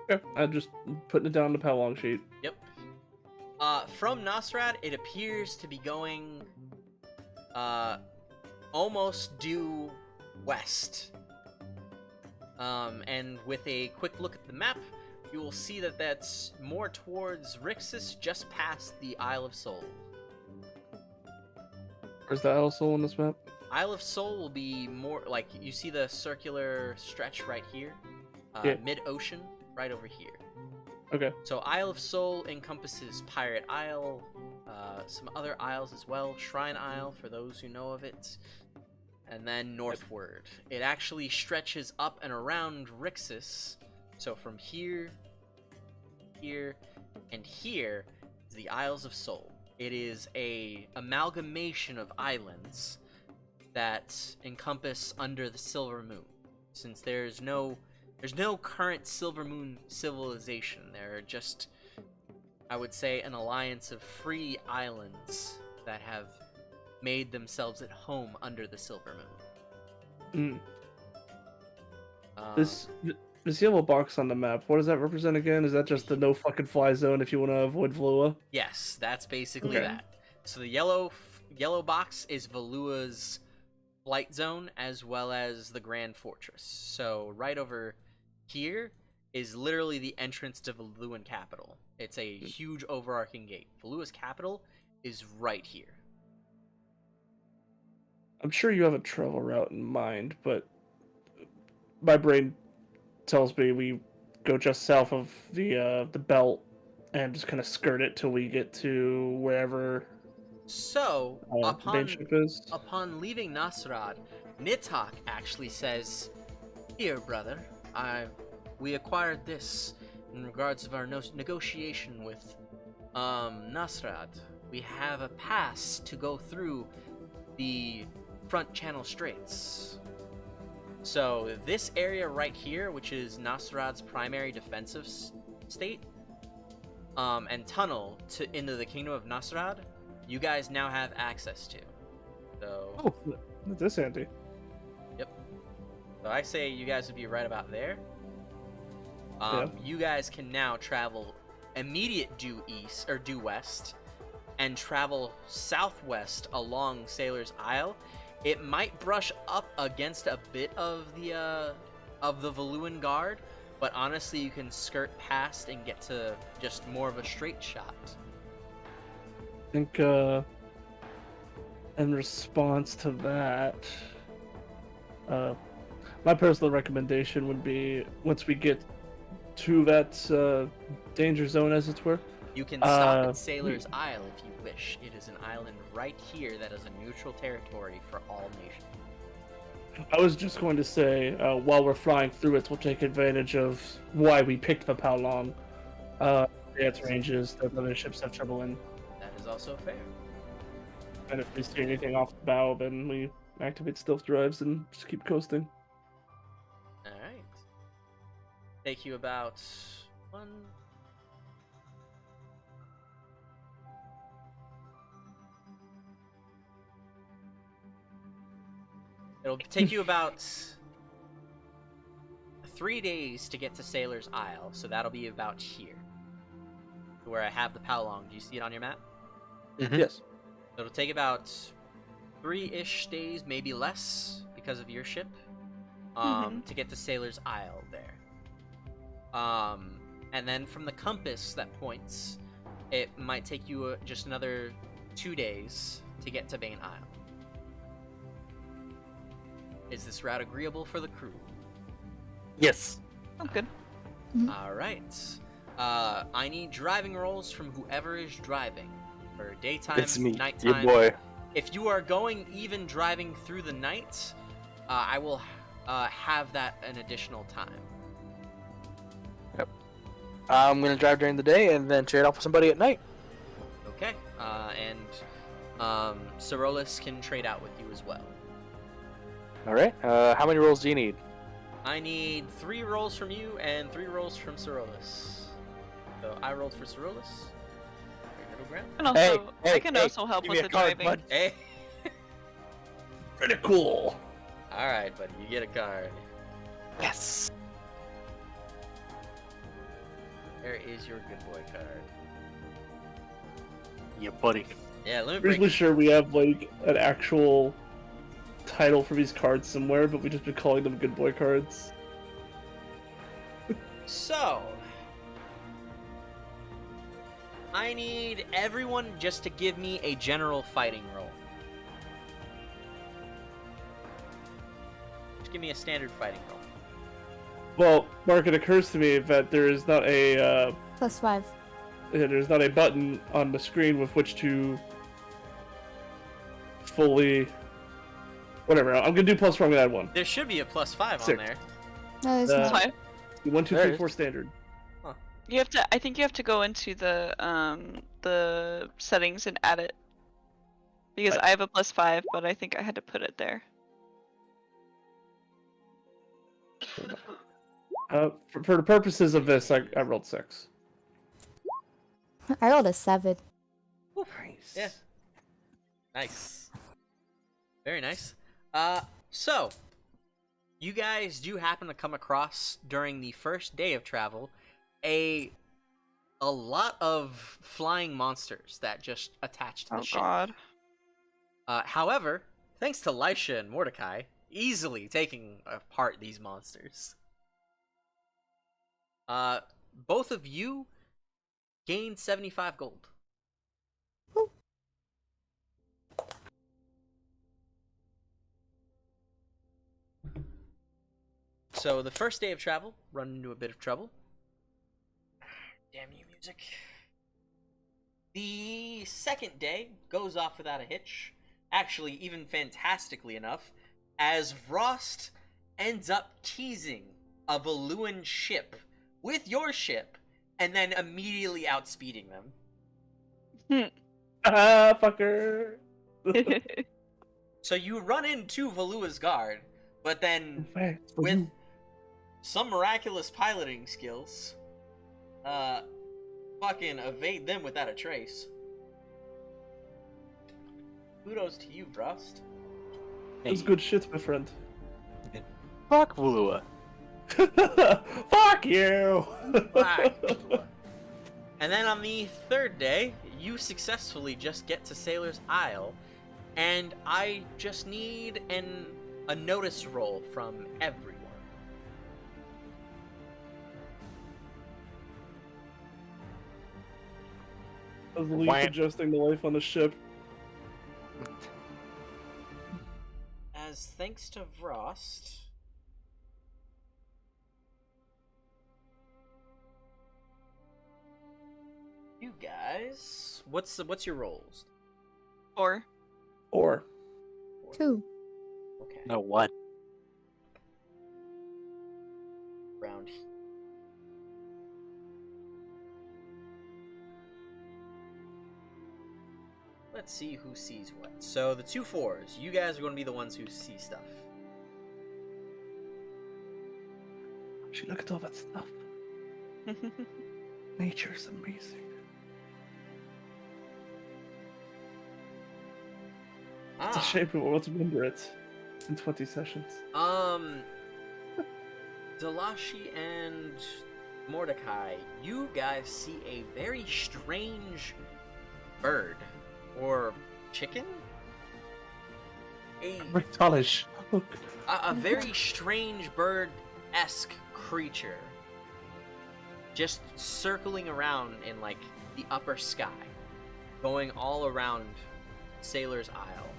Okay, I'm just putting it down on the Palong sheet. Yep. From Nosrad, it appears to be going, almost due west. And with a quick look at the map, you will see that that's more towards Rixus, just past the Isle of Soul. Where's the Isle Soul on this map? Isle of Soul will be more like, you see the circular stretch right here, Yeah. mid-ocean, right over here. Okay. So Isle of Soul encompasses Pirate Isle, some other isles as well, Shrine Isle for those who know of it, and then northward. It actually stretches up and around Rixus, so from here, here, and here is the Isles of Soul. It is a amalgamation of islands that encompass under the Silver Moon, since there's no current Silver Moon civilization. There are just, I would say, an alliance of free islands that have made themselves at home under the Silver Moon. This yellow box on the map, what does that represent again? Is that just the no fucking fly zone if you want to avoid Vlua? Yes, that's basically Okay. that. So the yellow box is Valua's flight zone, as well as the Grand Fortress. So right over here is literally the entrance to Valuan capital. It's a huge overarching gate. Valua's capital is right here. I'm sure you have a travel route in mind, but my brain tells me we go just south of the belt and just kind of skirt it till we get to wherever So, the main ship is. upon leaving Nasrad, Nitak actually says, "Here, brother, we acquired this in regards of our negotiation with Nasrad. We have a pass to go through the front channel straits." So this area right here, which is Nasrad's primary defensive state, and tunnel into the kingdom of Nasrad, you guys now have access to. So, Oh, that's handy. so I say you guys would be right about there. Yeah. You guys can now travel immediate due east or due west, and travel southwest along Sailor's Isle. It might brush up against a bit of the Valuan Guard, but honestly, you can skirt past and get to just more of a straight shot. I think in response to that, my personal recommendation would be once we get to that danger zone, as it were. You can stop at Sailor's Isle if you wish. It is an island right here that is a neutral territory for all nations. I was just going to say, while we're flying through it, we'll take advantage of why we picked the Palong. Its ranges that other ships have trouble in. That is also fair. And if we see anything off the bow, then we activate stealth drives and just keep coasting. Alright. Take you about one. It'll take you about 3 days to get to Sailor's Isle, so that'll be about here. Where I have the Palong. Do you see it on your map? Yes. It'll take about 3-ish days, maybe less, because of your ship, to get to Sailor's Isle there. And then from the compass that points, it might take you just another 2 days to get to Bane Isle. Is this route agreeable for the crew? Yes. Oh, good. All right. I need driving rolls from whoever is driving for daytime, It's me, nighttime. your boy. If you are going even driving through the night, I will have that an additional time. I'm gonna drive during the day and then trade off with somebody at night. Okay. And Cerolus can trade out with you as well. All right. How many rolls do you need? I need 3 rolls from you and 3 rolls from Cerolus. So I rolled for Cerolus. Middle ground. And also, I can also help give with me the a card, driving. bud. Hey. Pretty cool. All right, buddy. You get a card. Yes. There is your good boy card. Yeah, buddy. Yeah, let me I'm break. reasonably sure we have like an actual title for these cards somewhere, but we just been calling them good boy cards. So, I need everyone just to give me a general fighting roll. Just give me a standard fighting roll. Well, Mark, it occurs to me that there is not a +5. there's not a button on the screen with which to fully. Whatever. I'm gonna do +4. I'm gonna add 1. There should be a +5 on 6. there. No, there's Uh, not. Why? 1, 2, There 3, it is. 4 standard. You have to. I think you have to go into the settings and add it. Because Right. I have a +5, but I think I had to put it there. For the purposes of this, I rolled 6. I rolled a 7. Nice. Yeah. Nice. Very nice. So, you guys do happen to come across during the first day of travel a lot of flying monsters that just attached to the Oh ship. god. However, thanks to Lisha and Mordecai, easily taking apart these monsters. Both of you gained 75 gold. So the first day of travel, run into a bit of trouble. Damn you, music. The second day goes off without a hitch. Actually, even fantastically enough, as Vrost ends up teasing a Valuan ship with your ship, and then immediately outspeeding them. Ah, fucker. So you run into Valua's guard, but then Thanks for with you. some miraculous piloting skills, fucking evade them without a trace. Kudos to you, Vrost. That's good shit, my friend. Fuck Wulua. Fuck you! Fuck. And then on the third day, you successfully just get to Sailor's Isle, and I just need a notice roll from everyone. As Leaf Wham. adjusting the life on the ship. As thanks to Vrost, you guys, what's your rolls? 4. Or 2. Okay. No, what? Round here. Let's see who sees what. So the 2 4s, you guys are going to be the ones who see stuff. she look at all that stuff. Nature's amazing. It's a shame we won't remember it in 20 sessions. Delashi and Mordecai, you guys see a very strange bird. Or chicken? Rictalish. Look. A very strange bird-esque creature. Just circling around in, like, the upper sky. Going all around Sailor's Isle.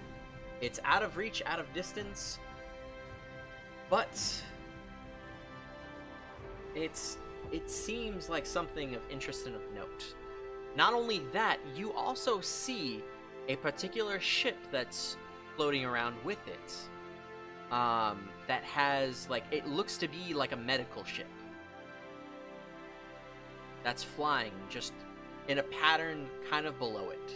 It's out of reach, out of distance. But it's it seems like something of interest and of note. Not only that, you also see a particular ship that's floating around with it. That has, like, it looks to be like a medical ship. That's flying just in a pattern kind of below it.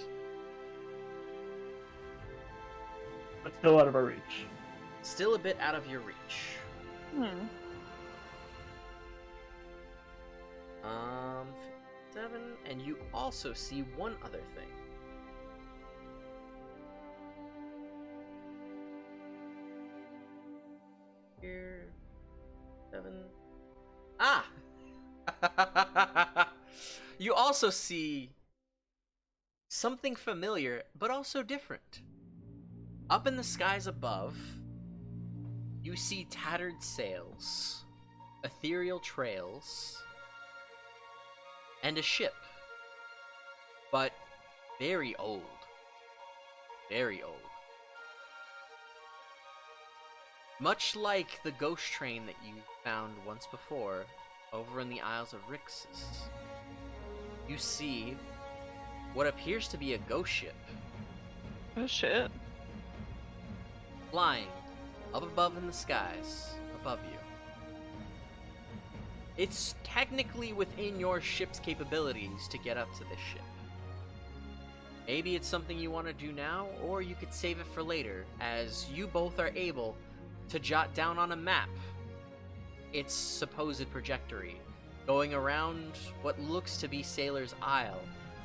But still out of our reach. Still a bit out of your reach. 7, and you also see one other thing. Here, 7. Ah! You also see something familiar, but also different. Up in the skies above, you see tattered sails, ethereal trails, and a ship. But very old. Very old. Much like the ghost train that you found once before over in the Isles of Rixus, you see what appears to be a ghost ship Oh shit. flying up above in the skies above you. It's technically within your ship's capabilities to get up to this ship. Maybe it's something you want to do now, or you could save it for later, as you both are able to jot down on a map its supposed trajectory, going around what looks to be Sailor's Isle,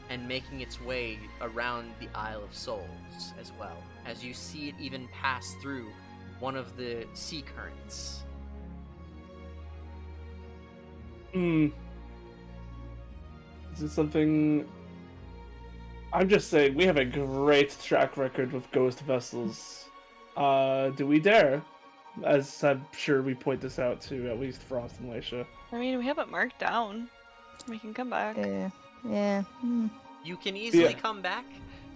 and making its way around the Isle of Souls as well, as you see it even pass through one of the sea currents. Is it something... I'm just saying, we have a great track record with ghost vessels. Do we dare? As I'm sure we point this out to at least Frost and Laisha. I mean, we have it marked down. We can come back. Yeah. You can easily Yeah. come back.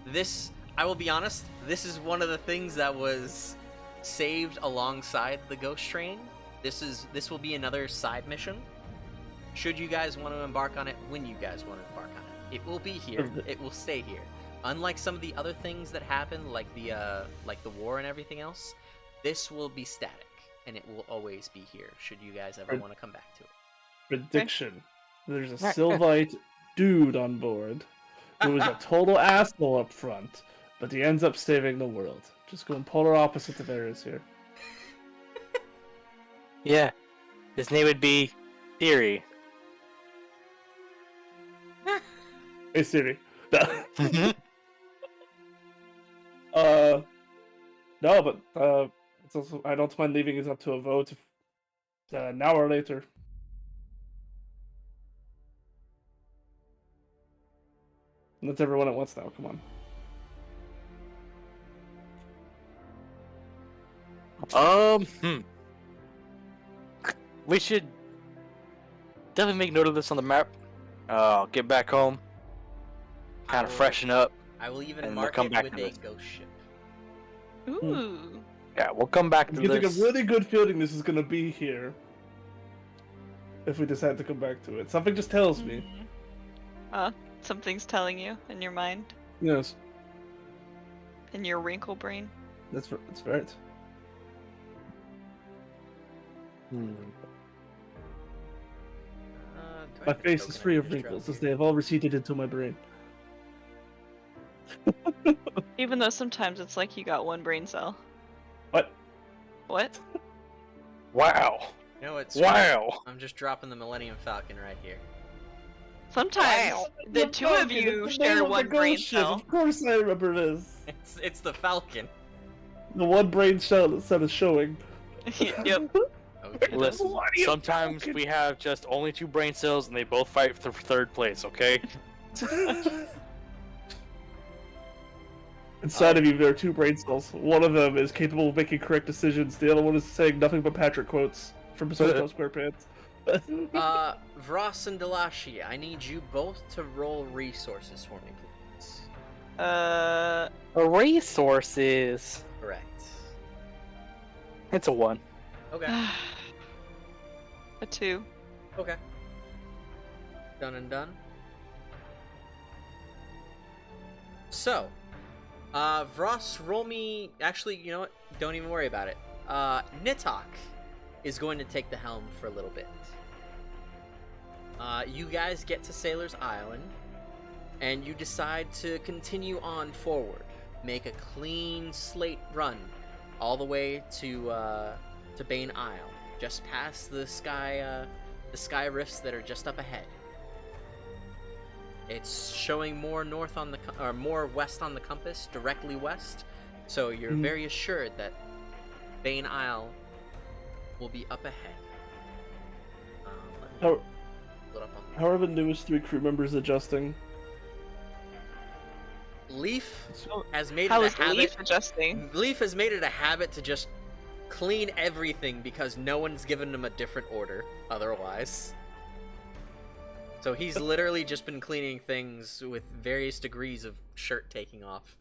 This, I will be honest, this is one of the things that was saved alongside the ghost train. This will be another side mission. Should you guys want to embark on it, when you guys want to embark on it. It will be here. It will stay here. Unlike some of the other things that happen, like the war and everything else, this will be static, and it will always be here, should you guys ever want to come back to it. Prediction. There's a Sylvite dude on board who is a total asshole up front, but he ends up saving the world. Just going polar opposites of areas here. Yeah. His name would be Theory. Hey Siri. No, but it's also, I don't mind leaving it up to a vote an hour later. And that's everyone at once now, come on. We should definitely make note of this on the map. Get back home, kind of freshen up. I will even And mark we'll come it back with to a this. ghost ship. Ooh. Yeah, we'll come back I'm to getting a this. really good feeling this is gonna be here. If we decide to come back to it. Something just tells me. Something's telling you in your mind, Yes, in your wrinkle brain. that's right. Do I My have a face token is I free can of just drop wrinkles as here? they have all receded into my brain. Even though sometimes it's like you got one brain cell. What? What? Wow. You know what? Wow. I'm just dropping the Millennium Falcon right here. Sometimes Wow. the two of you share one brain cell. Of course I remember this. It's the Falcon. The one brain cell that is showing. Yep. Okay. Listen, Millennium sometimes Falcon. we have just only 2 brain cells and they both fight for third place, okay? Inside of you, there are 2 brain cells. One of them is capable of making correct decisions. The other one is saying nothing but Patrick quotes from SpongeBob SquarePants. Vross and Delashi, I need you both to roll resources for me, please. Resources. Correct. It's a 1. Okay. A 2. Okay. Done and done. So, Vross, roll me. Actually, you know what? Don't even worry about it. Nitok is going to take the helm for a little bit. You guys get to Sailor's Island, and you decide to continue on forward. Make a clean slate run all the way to Bane Isle, just past the sky rifts that are just up ahead. It's showing more north on the or more west on the compass, directly west. So you're very assured that Bane Isle will be up ahead. How are the newest 3 crew members adjusting? Leaf has made How it is a habit. Leaf adjusting? Leaf has made it a habit to just clean everything because no one's given him a different order otherwise. So he's literally just been cleaning things with various degrees of shirt taking off.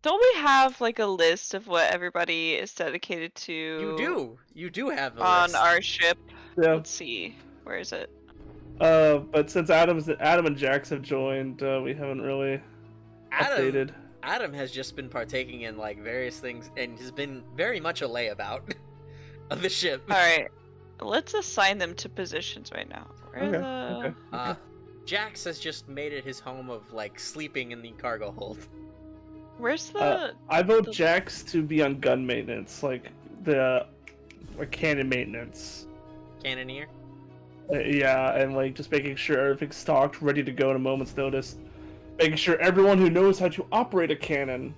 Don't we have like a list of what everybody is dedicated to? You do have a on list. our ship. Yeah. Let's see. Where is it? But since Adam and Jax have joined, we haven't really updated. Adam has just been partaking in like various things and has been very much a layabout of the ship. All right. Let's assign them to positions right now. Where Okay, the... okay. Jax has just made it his home of like sleeping in the cargo hold. Where's the... I vote Jax to be on gun maintenance, like cannon maintenance. Cannoneer. Yeah, and like just making sure everything's stocked, ready to go at a moment's notice. Making sure everyone who knows how to operate a cannon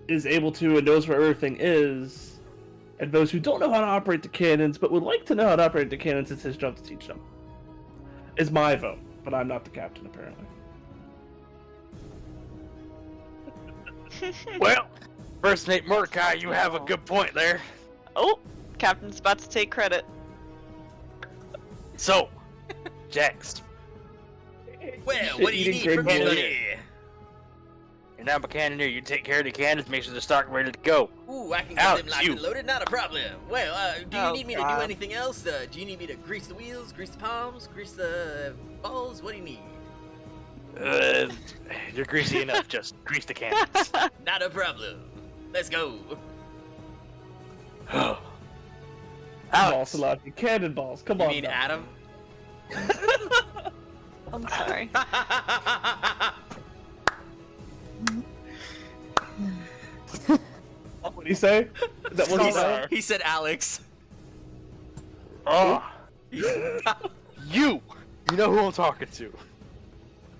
is able to and knows where everything is. And those who don't know how to operate the cannons but would like to know how to operate the cannons, it's his job to teach them. Is my vote, but I'm not the captain apparently. Well, First Mate Mordecai, you have a good point there. Oh, Captain's about to take credit. So, Jax, Well, what do you Eating need from me, great buddy? you're now a cannoneer. You take care of the cannons, make sure they're stocked and ready to go. Ooh, I can get Alex, them locked you. and loaded, not a problem. Well, do you Oh, need me to do God. anything else? Do you need me to grease the wheels, grease the palms, grease the balls? What do you need? You're greasy enough. Just grease the cannons. Not a problem. Let's go. Alex, Balls, cannonballs. Come You on. mean now. Adam? I'm sorry. What did he say? That he, wasn't said, Adam? he said Alex. oh, you know who I'm talking to.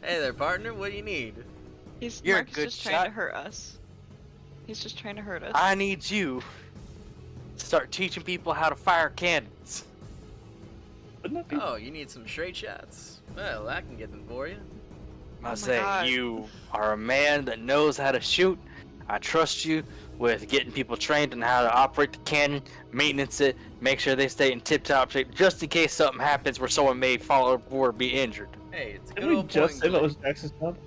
Hey there, partner. What do you need? You're a Mark's good just trying shot. to hurt us. He's just trying to hurt us. I need you to start teaching people how to fire cannons. Wouldn't that be- Oh, you need some straight shots? Well, I can get them for you. I my say God. you are a man that knows how to shoot. I trust you with getting people trained on how to operate the cannon, maintenance it, make sure they stay in tip-top shape, just in case something happens where someone may fall overboard or be injured. Hey, it's a good Didn't we old just say point. that was Jax's job?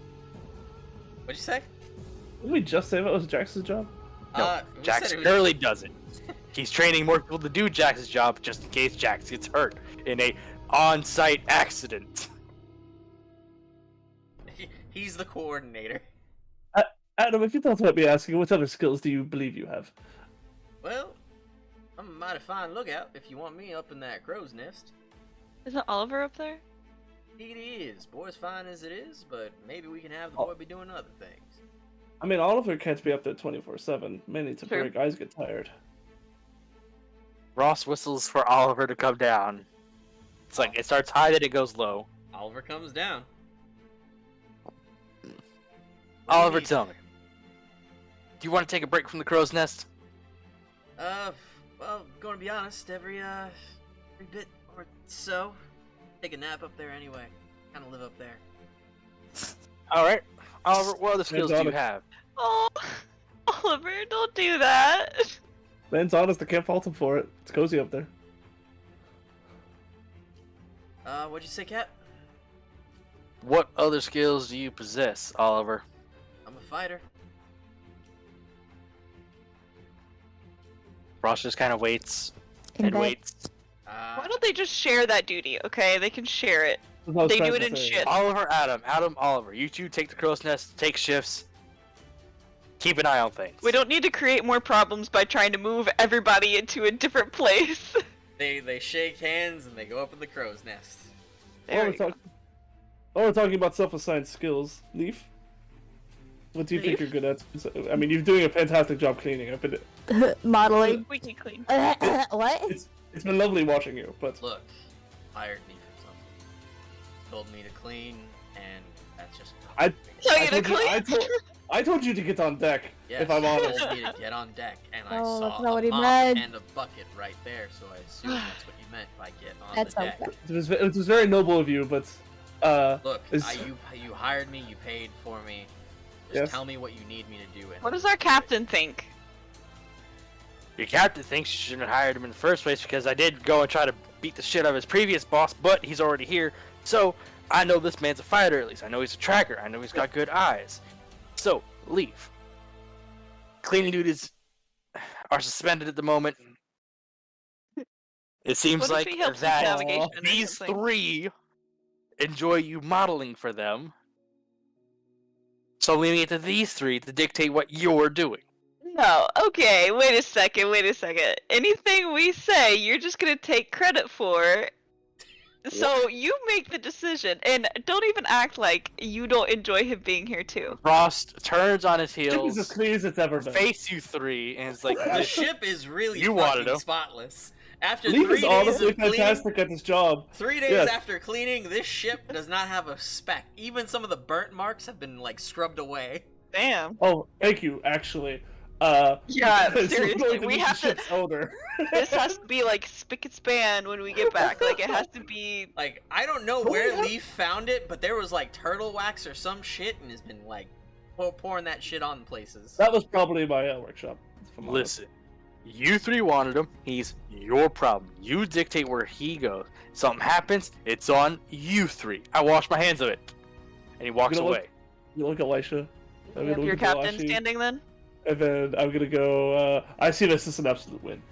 What'd you say? Didn't we just say that was Jax's job? No, We Jax said it was- currently does it. He's training more people to do Jax's job just in case Jax gets hurt in a on-site accident. He's the coordinator. Adam, if you don't mind me asking, what other skills do you believe you have? Well, I'm a mighty fine lookout if you want me up in that crow's nest. Isn't Oliver up there? It is. Boy's fine as it is, but maybe we can have the Oh. boy be doing other things. I mean, Oliver can't be up there 24/7. Mainly to True. break. Eyes get tired. Ross whistles for Oliver to come down. It's like it starts high, then it goes low. Oliver comes down. Oliver, need? tell me. Do you want to take a break from the crow's nest? Well, going to be honest, every bit or so. Take a nap up there anyway. Kind of live up there. Alright. Oliver, what other skills do you Oliver. have? Oh, Oliver, don't do that. Man's honest, I can't fault him for it. It's cozy up there. What'd you say, Cap? What other skills do you possess, Oliver? I'm a fighter. Ross just kind of waits and Invite- waits Why don't they just share that duty? Okay, they can share it. That's what I was They trying do to it in say. shit. Oliver, Adam, Oliver. You two take the crow's nest, take shifts. Keep an eye on things. We don't need to create more problems by trying to move everybody into a different place. They shake hands and they go up in the crow's nest. There we go. We're talking about self-assigned skills. Leaf? What do you think Leaf? you're good at? I mean, you're doing a fantastic job cleaning. I've been... Modeling. Squeaky clean. What? It's been lovely watching you, but... Look, hired me for something. Told me to clean, and that's just. Tell you to clean? I told you to get on deck, Yes, if I'm he honest. told me to get on deck, and I Oh, saw that's not what a he mop meant. and a bucket right there, so I assume that's what you meant by get on That's the deck. okay. It was very noble of you, but... Look, Is- you hired me, you paid for me. Just Yes. tell me what you need me to do. And What does our captain think? Your captain thinks you shouldn't have hired him in the first place because I did go and try to beat the shit out of his previous boss, but he's already here. So, I know this man's a fighter at least. I know he's a tracker. I know he's got good eyes. So, leave. Cleaning duties are suspended at the moment. It seems What if like he helps with that navigation or these something? three enjoy you modeling for them. So leaving it to these three to dictate what you're doing. No, okay, wait a second. Anything we say, you're just gonna take credit for. So you make the decision, and don't even act like you don't enjoy him being here too. Frost turns on his Ship is as heels, clean as it's ever been. face you three, and it's like, the ship is really You wanted fucking him. spotless. After Leaf 3 is days honestly of cleaning, fantastic at this job. 3 days Yes. after cleaning, this ship does not have a speck. Even some of the burnt marks have been like scrubbed away. Damn. Oh, thank you, actually. Yeah, it's seriously, really to we meet have the to. ship's owner. This has to be like spick and span when we get back. Like it has to be. Like, I don't know Oh, where yeah. Leaf found it, but there was like turtle wax or some shit and has been like pouring that shit on places. That was probably my workshop. if I'm honest. listen, you three wanted him. He's your problem. You dictate where he goes. Something happens, it's on you three. I wash my hands of it. And he walks You know what? away. You look at Elisha. You I'm have gonna your look at captain Elashi, standing then. and then I'm gonna go. I see this as an absolute win.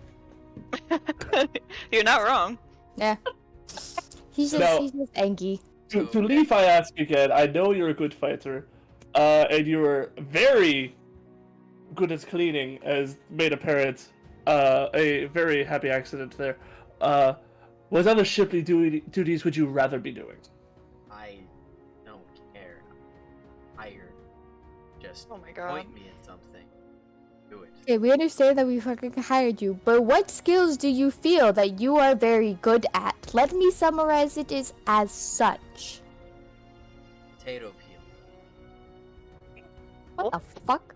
You're not wrong. Yeah. He's No. just angry. To Leaf, I ask again. I know you're a good fighter, and you were very good at cleaning, as made apparent. A very happy accident there. What other shiply duties would you rather be doing? I don't care. Hired. Just Oh my god. point me at something. Do it. Okay, we understand that we fucking hired you, but what skills do you feel that you are very good at? Let me summarize it as such. Potato peel. What the fuck?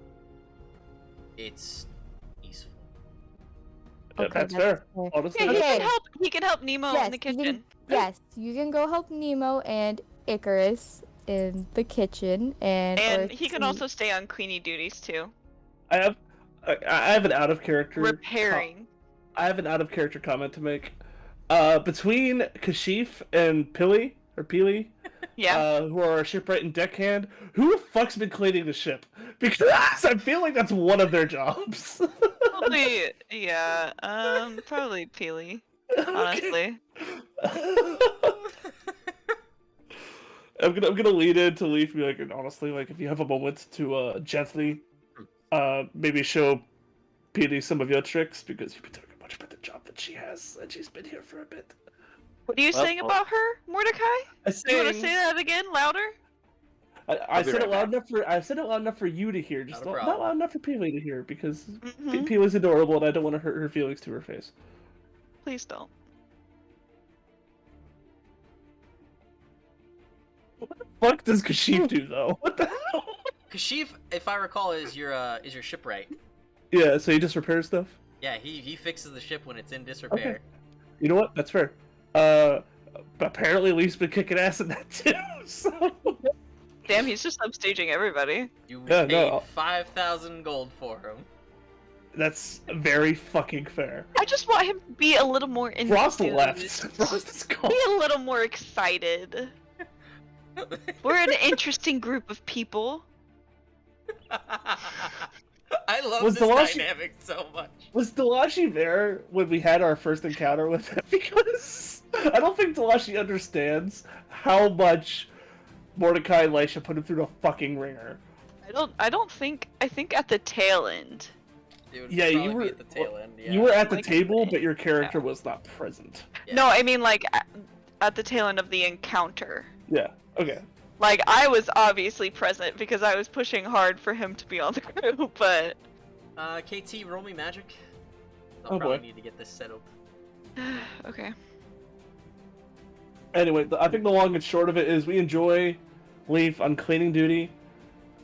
It's peaceful. Yeah, Okay, that's fair. fair. Honestly, Yeah, that's he can help Nemo in the you can- kitchen. Yes, you can go help Nemo and Icarus in the kitchen, and And or he can see- also stay on Queenie duties too. I have an out of character. Repairing. I have an out of character comment to make. Between Kashif and Peely, Yeah. who are our shipwright and deckhand, who the fuck's been cleaning the ship? Because I feel like that's one of their jobs. Probably. Yeah. Probably Peely. Honestly. I'm gonna lead into Leaf and be like, and honestly, like if you have a moment to gently, maybe show Peely some of your tricks, because you've been doing a much better job than she has, and she's been here for a bit. What are you Well, saying about her, Mordecai? Do you want to say that again, louder? I I'll be said it right loud enough for you to hear, just Not a not problem. loud enough for Peely to hear, because Mhm. Peely's adorable, and I don't want to hurt her feelings to her face. Please don't. Fuck does Kashif do though? What the hell? Kashif, if I recall, is your shipwright. Yeah, so he just repairs stuff. Yeah, he fixes the ship when it's in disrepair. Okay. You know what? That's fair. Apparently Leaf's been kicking ass at that too. So Damn, he's just upstaging everybody. You Yeah, paid no. 5,000 gold for him. that's very fucking fair. I just want him to be a little more Frost enthused. left. Frost is gone. Be a little more excited. We're an interesting group of people. I love Was this Delashi- dynamic so much. Was Delashi there when we had our first encounter with him? Because I don't think Delashi understands how much Mordecai and Laisha put him through the fucking ringer. I think at the tail end. It would Yeah, you probably were- be at the tail end. Yeah. You were at the Like, table, but your character was not present. Yeah. No, I mean like at the tail end of the encounter. Yeah. Okay. Like I was obviously present because I was pushing hard for him to be on the crew, but KT, roll me magic. I'll Oh, probably boy. need to get this set up. okay. Anyway, I think the long and short of it is we enjoy Leaf on cleaning duty.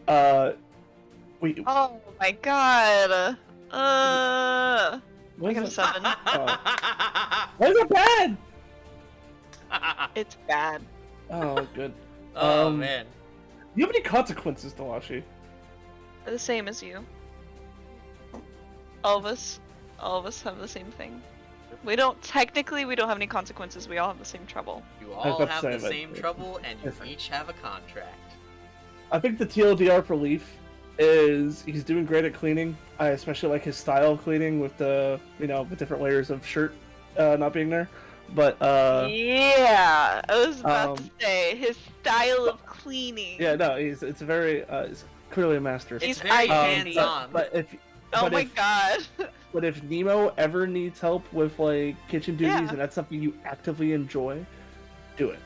We Oh my god. I what got a is it? 7. Why is it bad? It's bad. Oh, good. Oh Um, man. Do you have any consequences, Delashi? The same as you. All of us have the same thing. We don't have any consequences. We all have the same trouble. You I was all about to have say, the but same it's trouble, and you different. each have a contract. I think the TLDR for Leaf is he's doing great at cleaning. I especially like his style of cleaning with the the different layers of shirt not being there. But Yeah, I was about to um, say his style of cleaning. yeah, no, it's clearly a master. It's He's very icy. hands-on. But if Oh but my if, god. But if Nemo ever needs help with like kitchen duties Yeah. and that's something you actively enjoy, do it.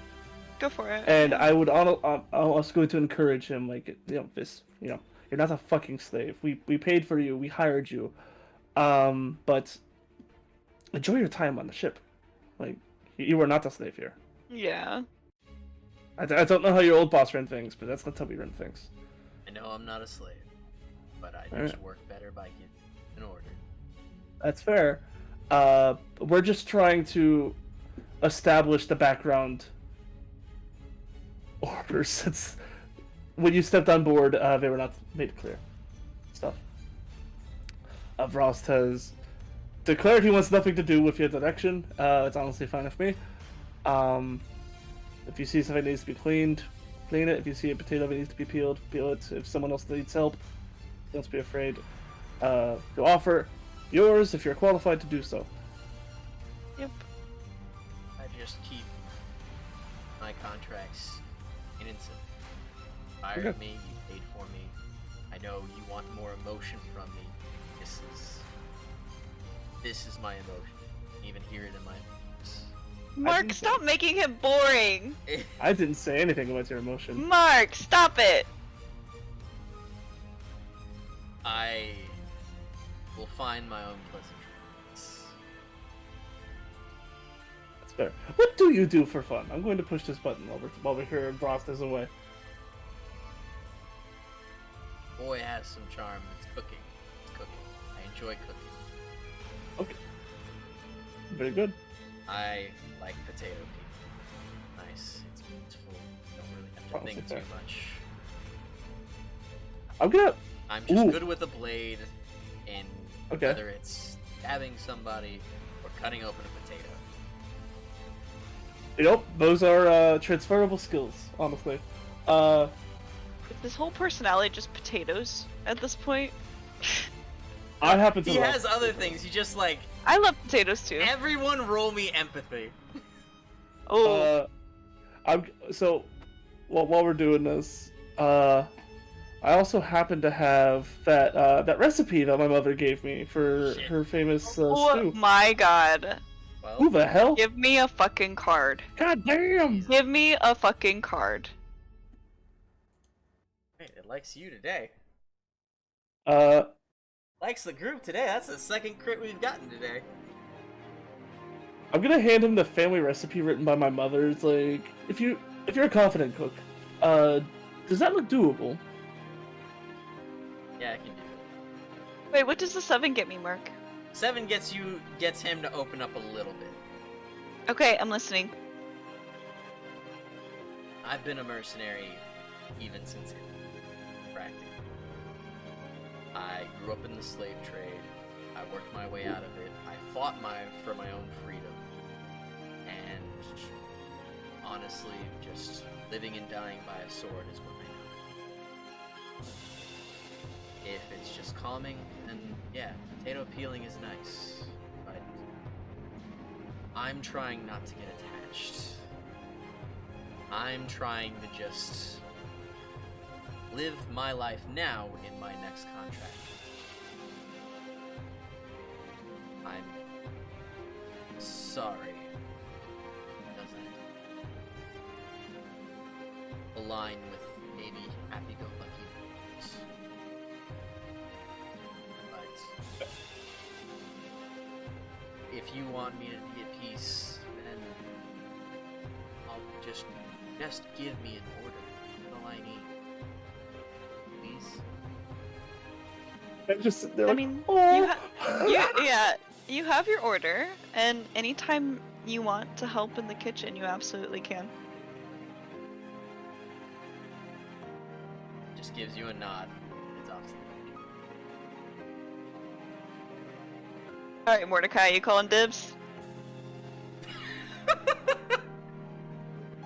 Go for it. And I would I'm also going to encourage him, like you're not a fucking slave. We paid for you, we hired you, but enjoy your time on the ship. Like you are not a slave here. Yeah. I don't know how your old boss ran things, but that's not how we run things. I know I'm not a slave, but I Alright. just work better by getting an order. That's fair. We're just trying to establish the background orders since when you stepped on board, they were not made clear. Stuff. Vrost has declared he wants nothing to do with your direction. It's honestly fine with me. If you see something that needs to be cleaned, clean it. If you see a potato that needs to be peeled, peel it. If someone else needs help, don't be afraid to offer yours if you're qualified to do so. Yep. I just keep my contracts innocent. Hired Okay. me, you paid for me. I know you want more emotion from me. This is my emotion. You can even hear it in my voice. Mark, think stop making him boring. I didn't say anything about your emotion. Mark, stop it. I will find my own pleasantries. That's fair. What do you do for fun? I'm going to push this button while we're here and Vrost is away. Boy has some charm. It's cooking. It's cooking. I enjoy cooking. Okay. Very good. I like potato cake. Nice. It's full. Don't really have to Honestly think fair. too much. I'm gonna. I'm just Ooh. good with a blade in Okay. whether it's stabbing somebody or cutting open a potato. Yep, those are transferable skills. Honestly. Is this whole personality just potatoes at this point? I happen to. He love- has other things. He just like I love potatoes too. everyone roll me empathy. Oh, While we're doing this, I also happen to have that recipe that my mother gave me for Shit. her famous oh stew. my god. Well, Who the hell? Give me a fucking card. God damn! Give me a fucking card. wait, it likes you today. I'm Likes the group today. That's the second crit we've gotten today. gonna hand him the family recipe written by my mother. It's like if you're a confident cook, does that look doable? Yeah, I can do it. Wait, what does the 7 get me, Mark? 7 gets him to open up a little bit. Okay, I'm listening. I've been a mercenary even since it practically. I grew up in the slave trade. I worked my way out of it. I fought for my own freedom. And honestly, just living and dying by a sword is what I know. If it's just calming, then yeah, potato peeling is nice. But I'm trying not to get attached. I'm trying to just live my life now in my next contract. I'm sorry. It doesn't align with maybe happy-go-lucky values. But if you want me to be at peace, then I'll just give me an order. That's all I need. Please. I'm just sitting there I like, mean, oh. you have your order, and anytime you want to help in the kitchen, you absolutely can. Just gives you a nod. It's off to the All right, Mordecai, you calling dibs?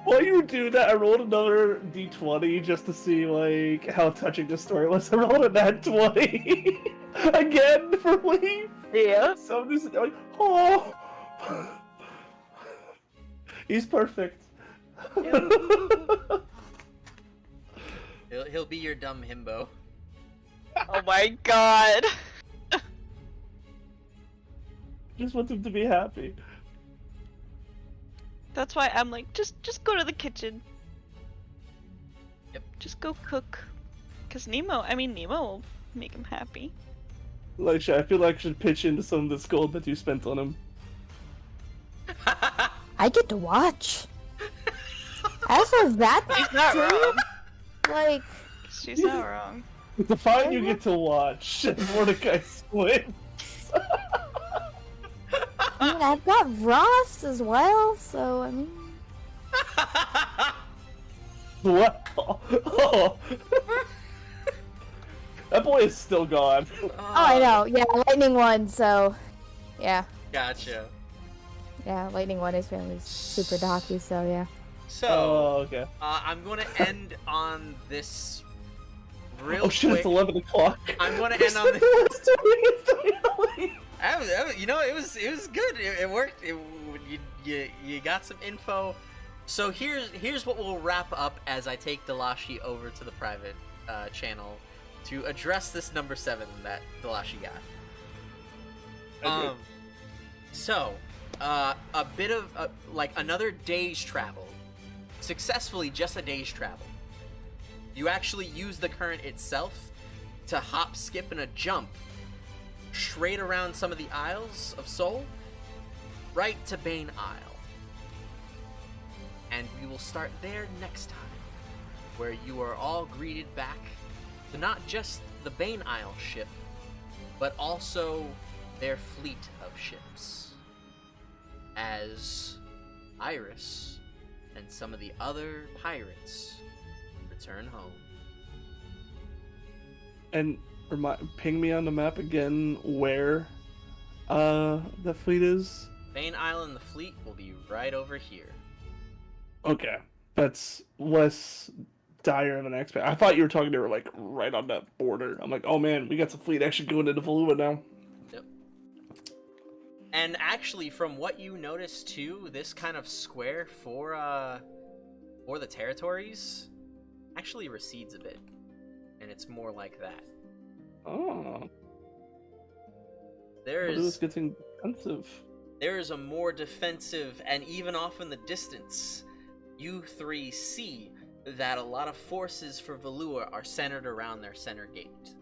While you do that, I rolled another d20 just to see like how touching the story was. I rolled a nat 20 again for Leaf. Yeah. So this is like, oh, he's perfect. He'll be your dumb himbo. Oh my god. Just want him to be happy. That's why I'm like, just go to the kitchen. Yep. Just go cook. Cause Nemo will make him happy. Like, I feel like I should pitch into some of this gold that you spent on him. I get to watch. As for that, She's not true, wrong. like, She's not wrong. The fight you get to watch, Mordecai wins. I mean, I've got Ross as well, so I mean, What? Oh. That boy is still gone. oh, I know, yeah, Lightning One, so yeah, Gotcha. Lightning One is really super docky, so yeah. So, Oh, okay. I'm going to end on this real Oh shit, quick. it's 11 o'clock. I'm going to end on this. You know, it was good. It worked. You got some info. So here's what we'll wrap up as I take Delashi over to the private channel to address this number 7 that Delashi got. Okay. So a bit of like another day's travel, successfully just a day's travel. You actually use the current itself to hop, skip, and a jump straight around some of the Isles of Sol, right to Bane Isle. And we will start there next time, where you are all greeted back to not just the Bane Isle ship, but also their fleet of ships, as Iris and some of the other pirates return home. And ping me on the map again where the fleet is. Bane Isle and the fleet will be right over here. Okay, that's less dire of an expect. I thought you were talking they were like right on that border. I'm like, oh man, we got some fleet actually going into Valua now. Yep. And actually, from what you notice too, this kind of square for the territories actually recedes a bit, and it's more like that. Oh, There it was is getting defensive. there is a more defensive, and even off in the distance, you three see that a lot of forces for Valua are centered around their center gate,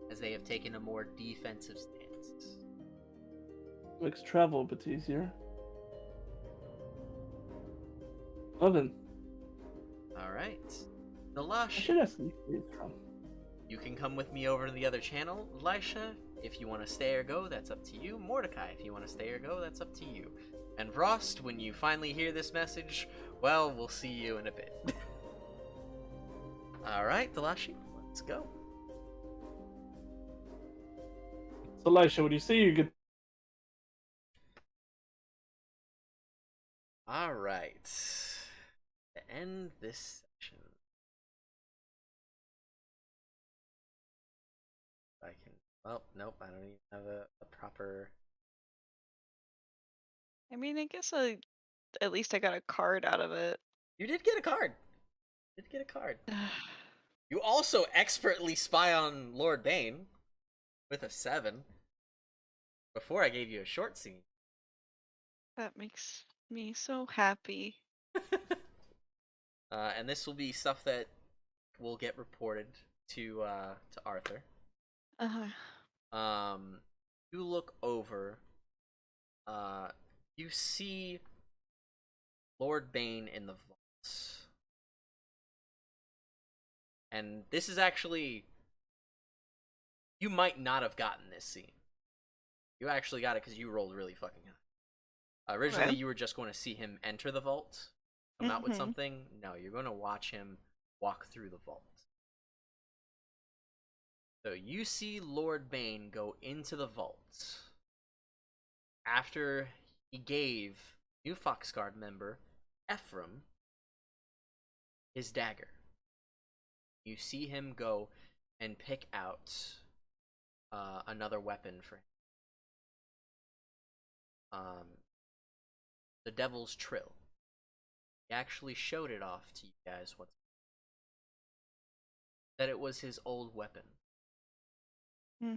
as they have taken a more defensive stance. Makes travel a bit easier. Oven, Alright. I Nalash, should ask you where you're from. you can come with me over to the other channel. Elisha, if you want to stay or go, that's up to you. Mordecai, if you want to stay or go, that's up to you. And Vrost, when you finally hear this message, well, we'll see you in a bit. Alright, Delashi, let's go. So, Elisha, when you say you get Alright. To end this Well, nope, I don't even have a proper. I mean, I guess at least I got a card out of it. You did get a card. You did get a card. You also expertly spy on Lord Bane with a 7. Before I gave you a short scene. That makes me so happy. And this will be stuff that will get reported to Arthur. Uh-huh. You look over. You see Lord Bane in the vaults. And this is actually, you might not have gotten this scene. You actually got it because you rolled really fucking high. Originally, Okay. you were just going to see him enter the vault, come out with something. No, you're going to watch him walk through the vault. So you see Lord Bane go into the vault after he gave new Foxguard member Ephraim his dagger. You see him go and pick out another weapon for him. The Devil's Trill. He actually showed it off to you guys once. That it was his old weapon. Hmm.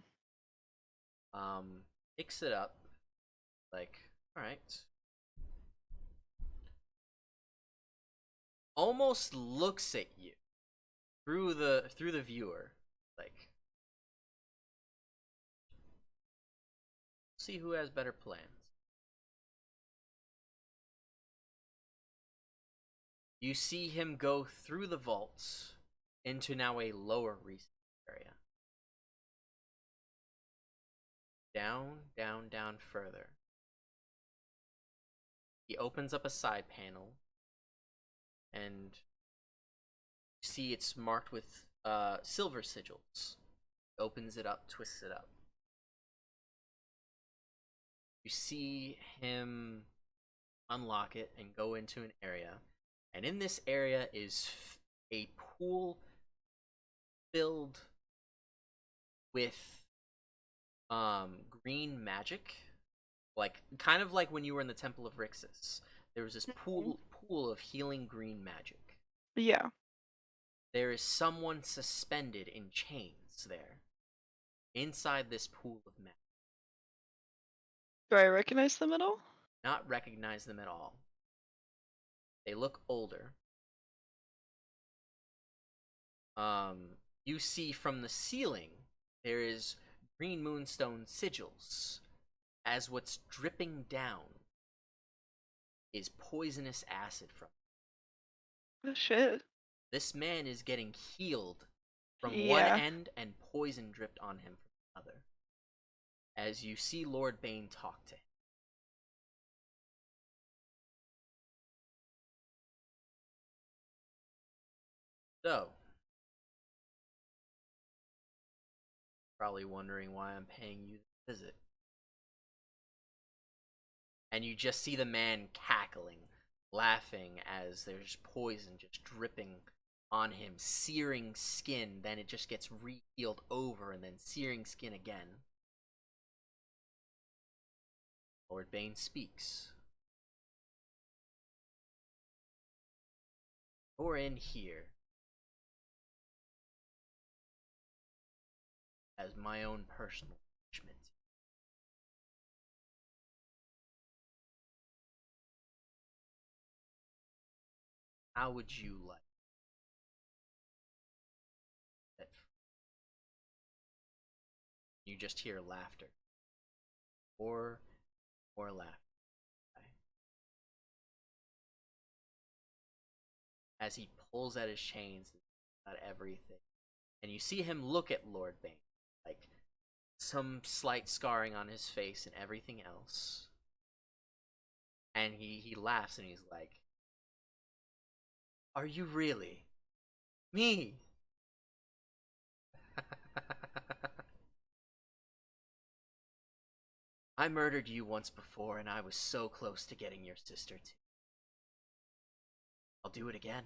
Picks it up, like, alright. Almost looks at you through the viewer, like, see who has better plans. You see him go through the vaults into now a lower research area. Down, down, down further. He opens up a side panel, and you see it's marked with silver sigils. Opens it up, twists it up. You see him unlock it and go into an area, and in this area is a pool filled with green magic, like kind of like when you were in the Temple of Rixus. There was this pool of healing green magic. Yeah. There is someone suspended in chains there, inside this pool of magic. Do I recognize them at all? Not recognize them at all. They look older. You see from the ceiling there is green moonstone sigils, as what's dripping down is poisonous acid from it. Oh shit. This man is getting healed from one Yeah. end and poison dripped on him from the other. As you see Lord Bane talk to him. So, probably wondering why I'm paying you the visit. And you just see the man cackling, laughing as there's poison just dripping on him, searing skin, then it just gets re-healed over and then searing skin again. Lord Bane speaks. You're in here as my own personal punishment. How would you like that? You just hear laughter. Or laughter. As he pulls at his chains, at everything. And you see him look at Lord Bane, like some slight scarring on his face and everything else. And he laughs and he's like, "Are you really? Me?" I murdered you once before and I was so close to getting your sister too. I'll do it again.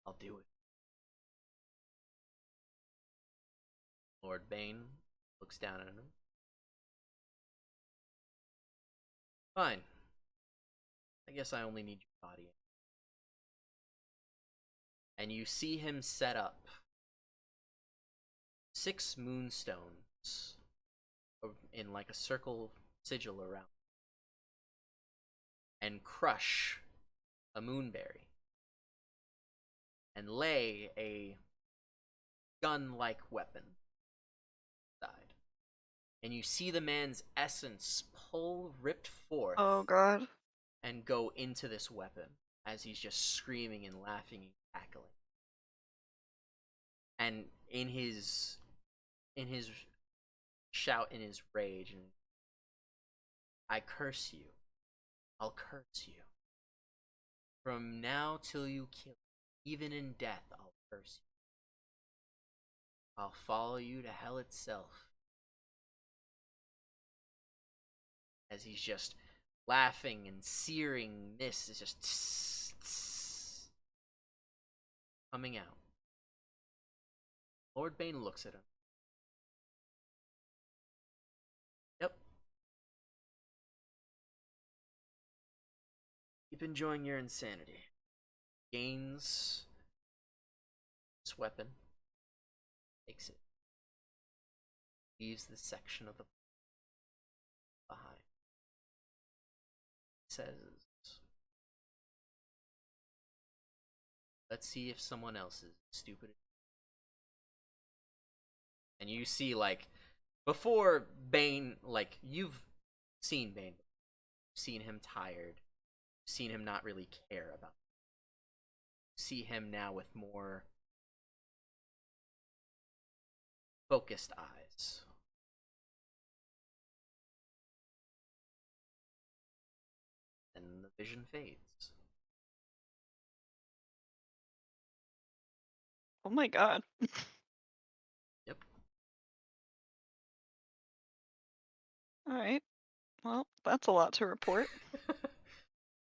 I'll do it. Lord Bane looks down at him. Fine. I guess I only need your body. And you see him set up 6 moonstones in like a circle sigil around, and crush a moonberry, and lay a gun-like weapon side. And you see the man's essence ripped forth Oh god. and go into this weapon as he's just screaming and laughing and cackling. And in his shout, in his rage, and I curse you. I'll curse you. From now till you kill, even in death, I'll curse you. I'll follow you to hell itself. As he's just laughing and searing mist is just tss, tss, coming out. Lord Bane looks at him. Yep. Keep enjoying your insanity. Gains this weapon. Takes it. Leaves this section of the behind. Says, let's see if someone else is stupid. And you see, like, before Bane, like, you've seen Bane, seen him tired, seen him not really care about it. See him now with more focused eyes. And the vision fades. Oh my god. Yep. Alright. Well, that's a lot to report.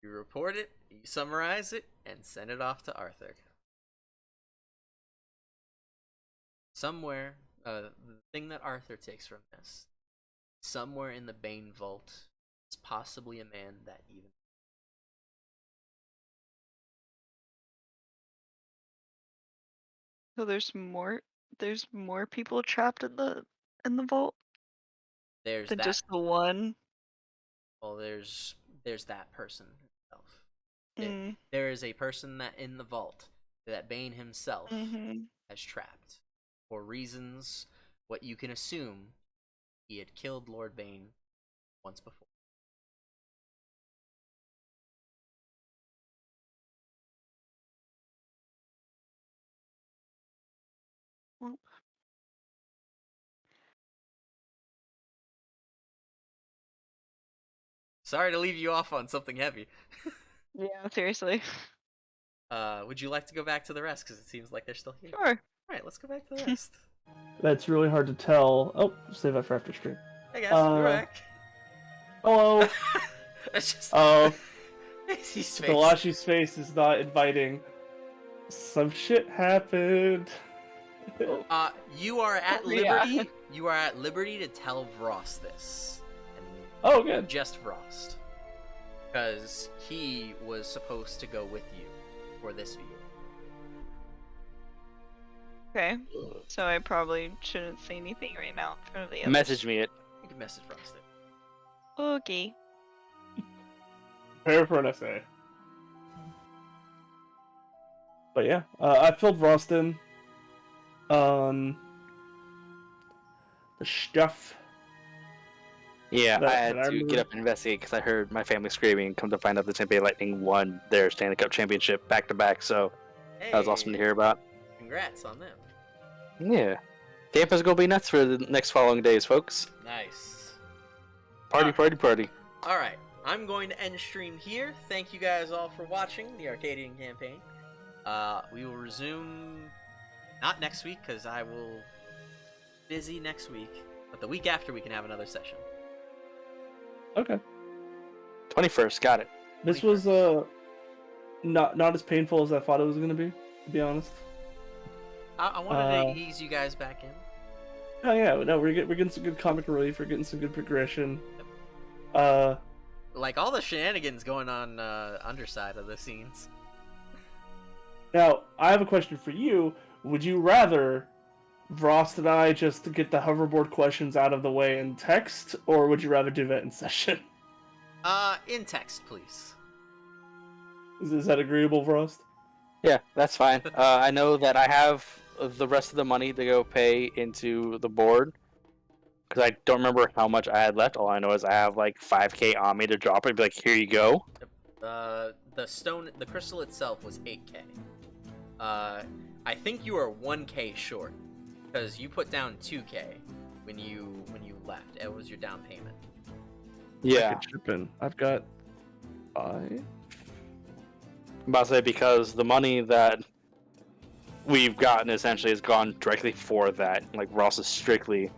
You report it, you summarize it, and send it off to Arthur. Somewhere, the thing that Arthur takes from this, somewhere in the Bane Vault, is possibly a man that even. So there's more people trapped in the vault There's than that. just the one. Well, there's that person himself. Mm. There is a person that in the vault that Bane himself Mm-hmm. has trapped for reasons. What you can assume, he had killed Lord Bane once before. Well, Sorry to leave you off on something heavy. yeah, seriously. Would you like to go back to the rest? Because it seems like they're still here. Sure. Alright, let's go back to the rest. That's really hard to tell. Oh, save that for after stream. Hey guys, we're back. Hello. It's just. Oh, His face. Galashi's face is not inviting. Some shit happened. You are at Yeah. liberty. You are at liberty to tell Vrost this. And Oh, good. just Vrost. Because he was supposed to go with you for this view. Okay. So I probably shouldn't say anything right now in front of the others. Message me it. You can message Vrost it. Okay. Prepare for an essay. But yeah, I filled Rost in on the stuff. Yeah, That- I had that I to remember. get up and investigate because I heard my family screaming. Come to find out the Tampa Bay Lightning won their Stanley Cup championship back to back. So that was awesome to hear about. Congrats on them. Yeah, Tampa's gonna be nuts for the next following days, folks. Nice. Party, party, party. Alright, I'm going to end stream here. Thank you guys all for watching the Arcadian Campaign. We will resume, not next week, because I will busy next week, but the week after we can have another session. Okay. 21st, got it. This was not as painful as I thought it was gonna be, to be honest. I wanted to ease you guys back in. Oh yeah, no, we're getting some good comic relief. We're getting some good progression. Like all the shenanigans going on underside of the scenes. Now I have a question for you. Would you rather Rost and I just get the hoverboard questions out of the way in text, or would you rather do that in session? In text, please. Is that agreeable, Rost? Yeah, that's fine. I know that I have the rest of the money to go pay into the board because I don't remember how much I had left. All I know is I have like 5K on me to drop it. And be like, here you go. The crystal itself was 8K. I think you are 1K short because you put down 2K when you left. It was your down payment. Yeah, I could chip in. I've got 5. I'm about to say because the money that we've gotten essentially has gone directly for that. Like Ross has strictly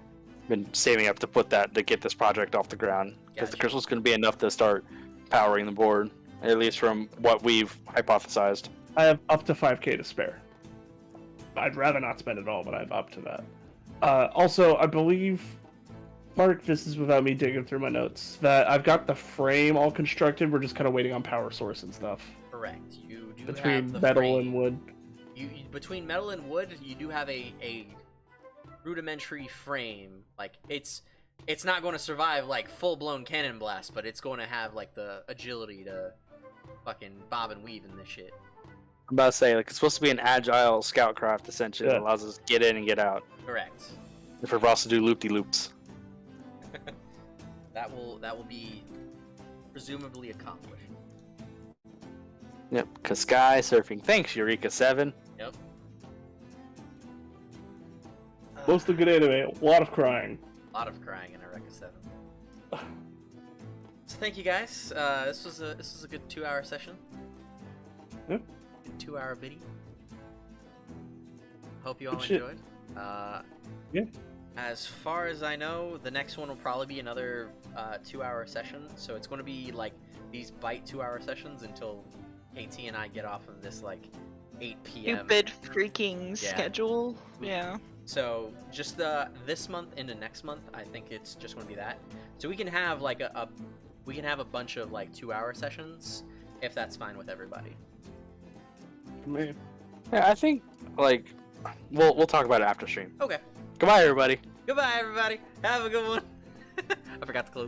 been saving up to put that to get this project off the ground because the Gotcha. crystal's going to be enough to start powering the board, at least from what we've hypothesized. I have up to 5K to spare. I'd rather not spend it all, but I have up to that. Also, I believe, Mark, this is without me digging through my notes, that I've got the frame all constructed. We're just kind of waiting on power source and stuff. Correct. You do Between have the metal frame. and wood. Between metal and wood, you do have a rudimentary frame. Like it's not going to survive like full blown cannon blast, but it's going to have like the agility to fucking bob and weave in this shit. I'm about to say, like, it's supposed to be an agile scout craft, essentially, that Yeah. allows us to get in and get out. Correct. And for Ross to do loop-de-loops. That will be presumably accomplished. Yep, because Sky Surfing. Thanks, Eureka7. Yep. Mostly good anime. A lot of crying. A lot of crying in Eureka 7. So thank you guys. This was a good 2-hour session. Yep. Good 2-hour video. Hope you all Good shit. enjoyed. Yeah. As far as I know, the next one will probably be another 2-hour session. So it's going to be like these bite 2-hour sessions until KT and I get off of this like 8 p.m. Stupid freaking Yeah. schedule. Yeah. So just this month into next month, I think it's just going to be that. So we can have like a bunch of like 2-hour sessions if that's fine with everybody. Man. Yeah, I think, like, we'll talk about it after stream. Okay. Goodbye, everybody. Goodbye, everybody. Have a good one. I forgot to close.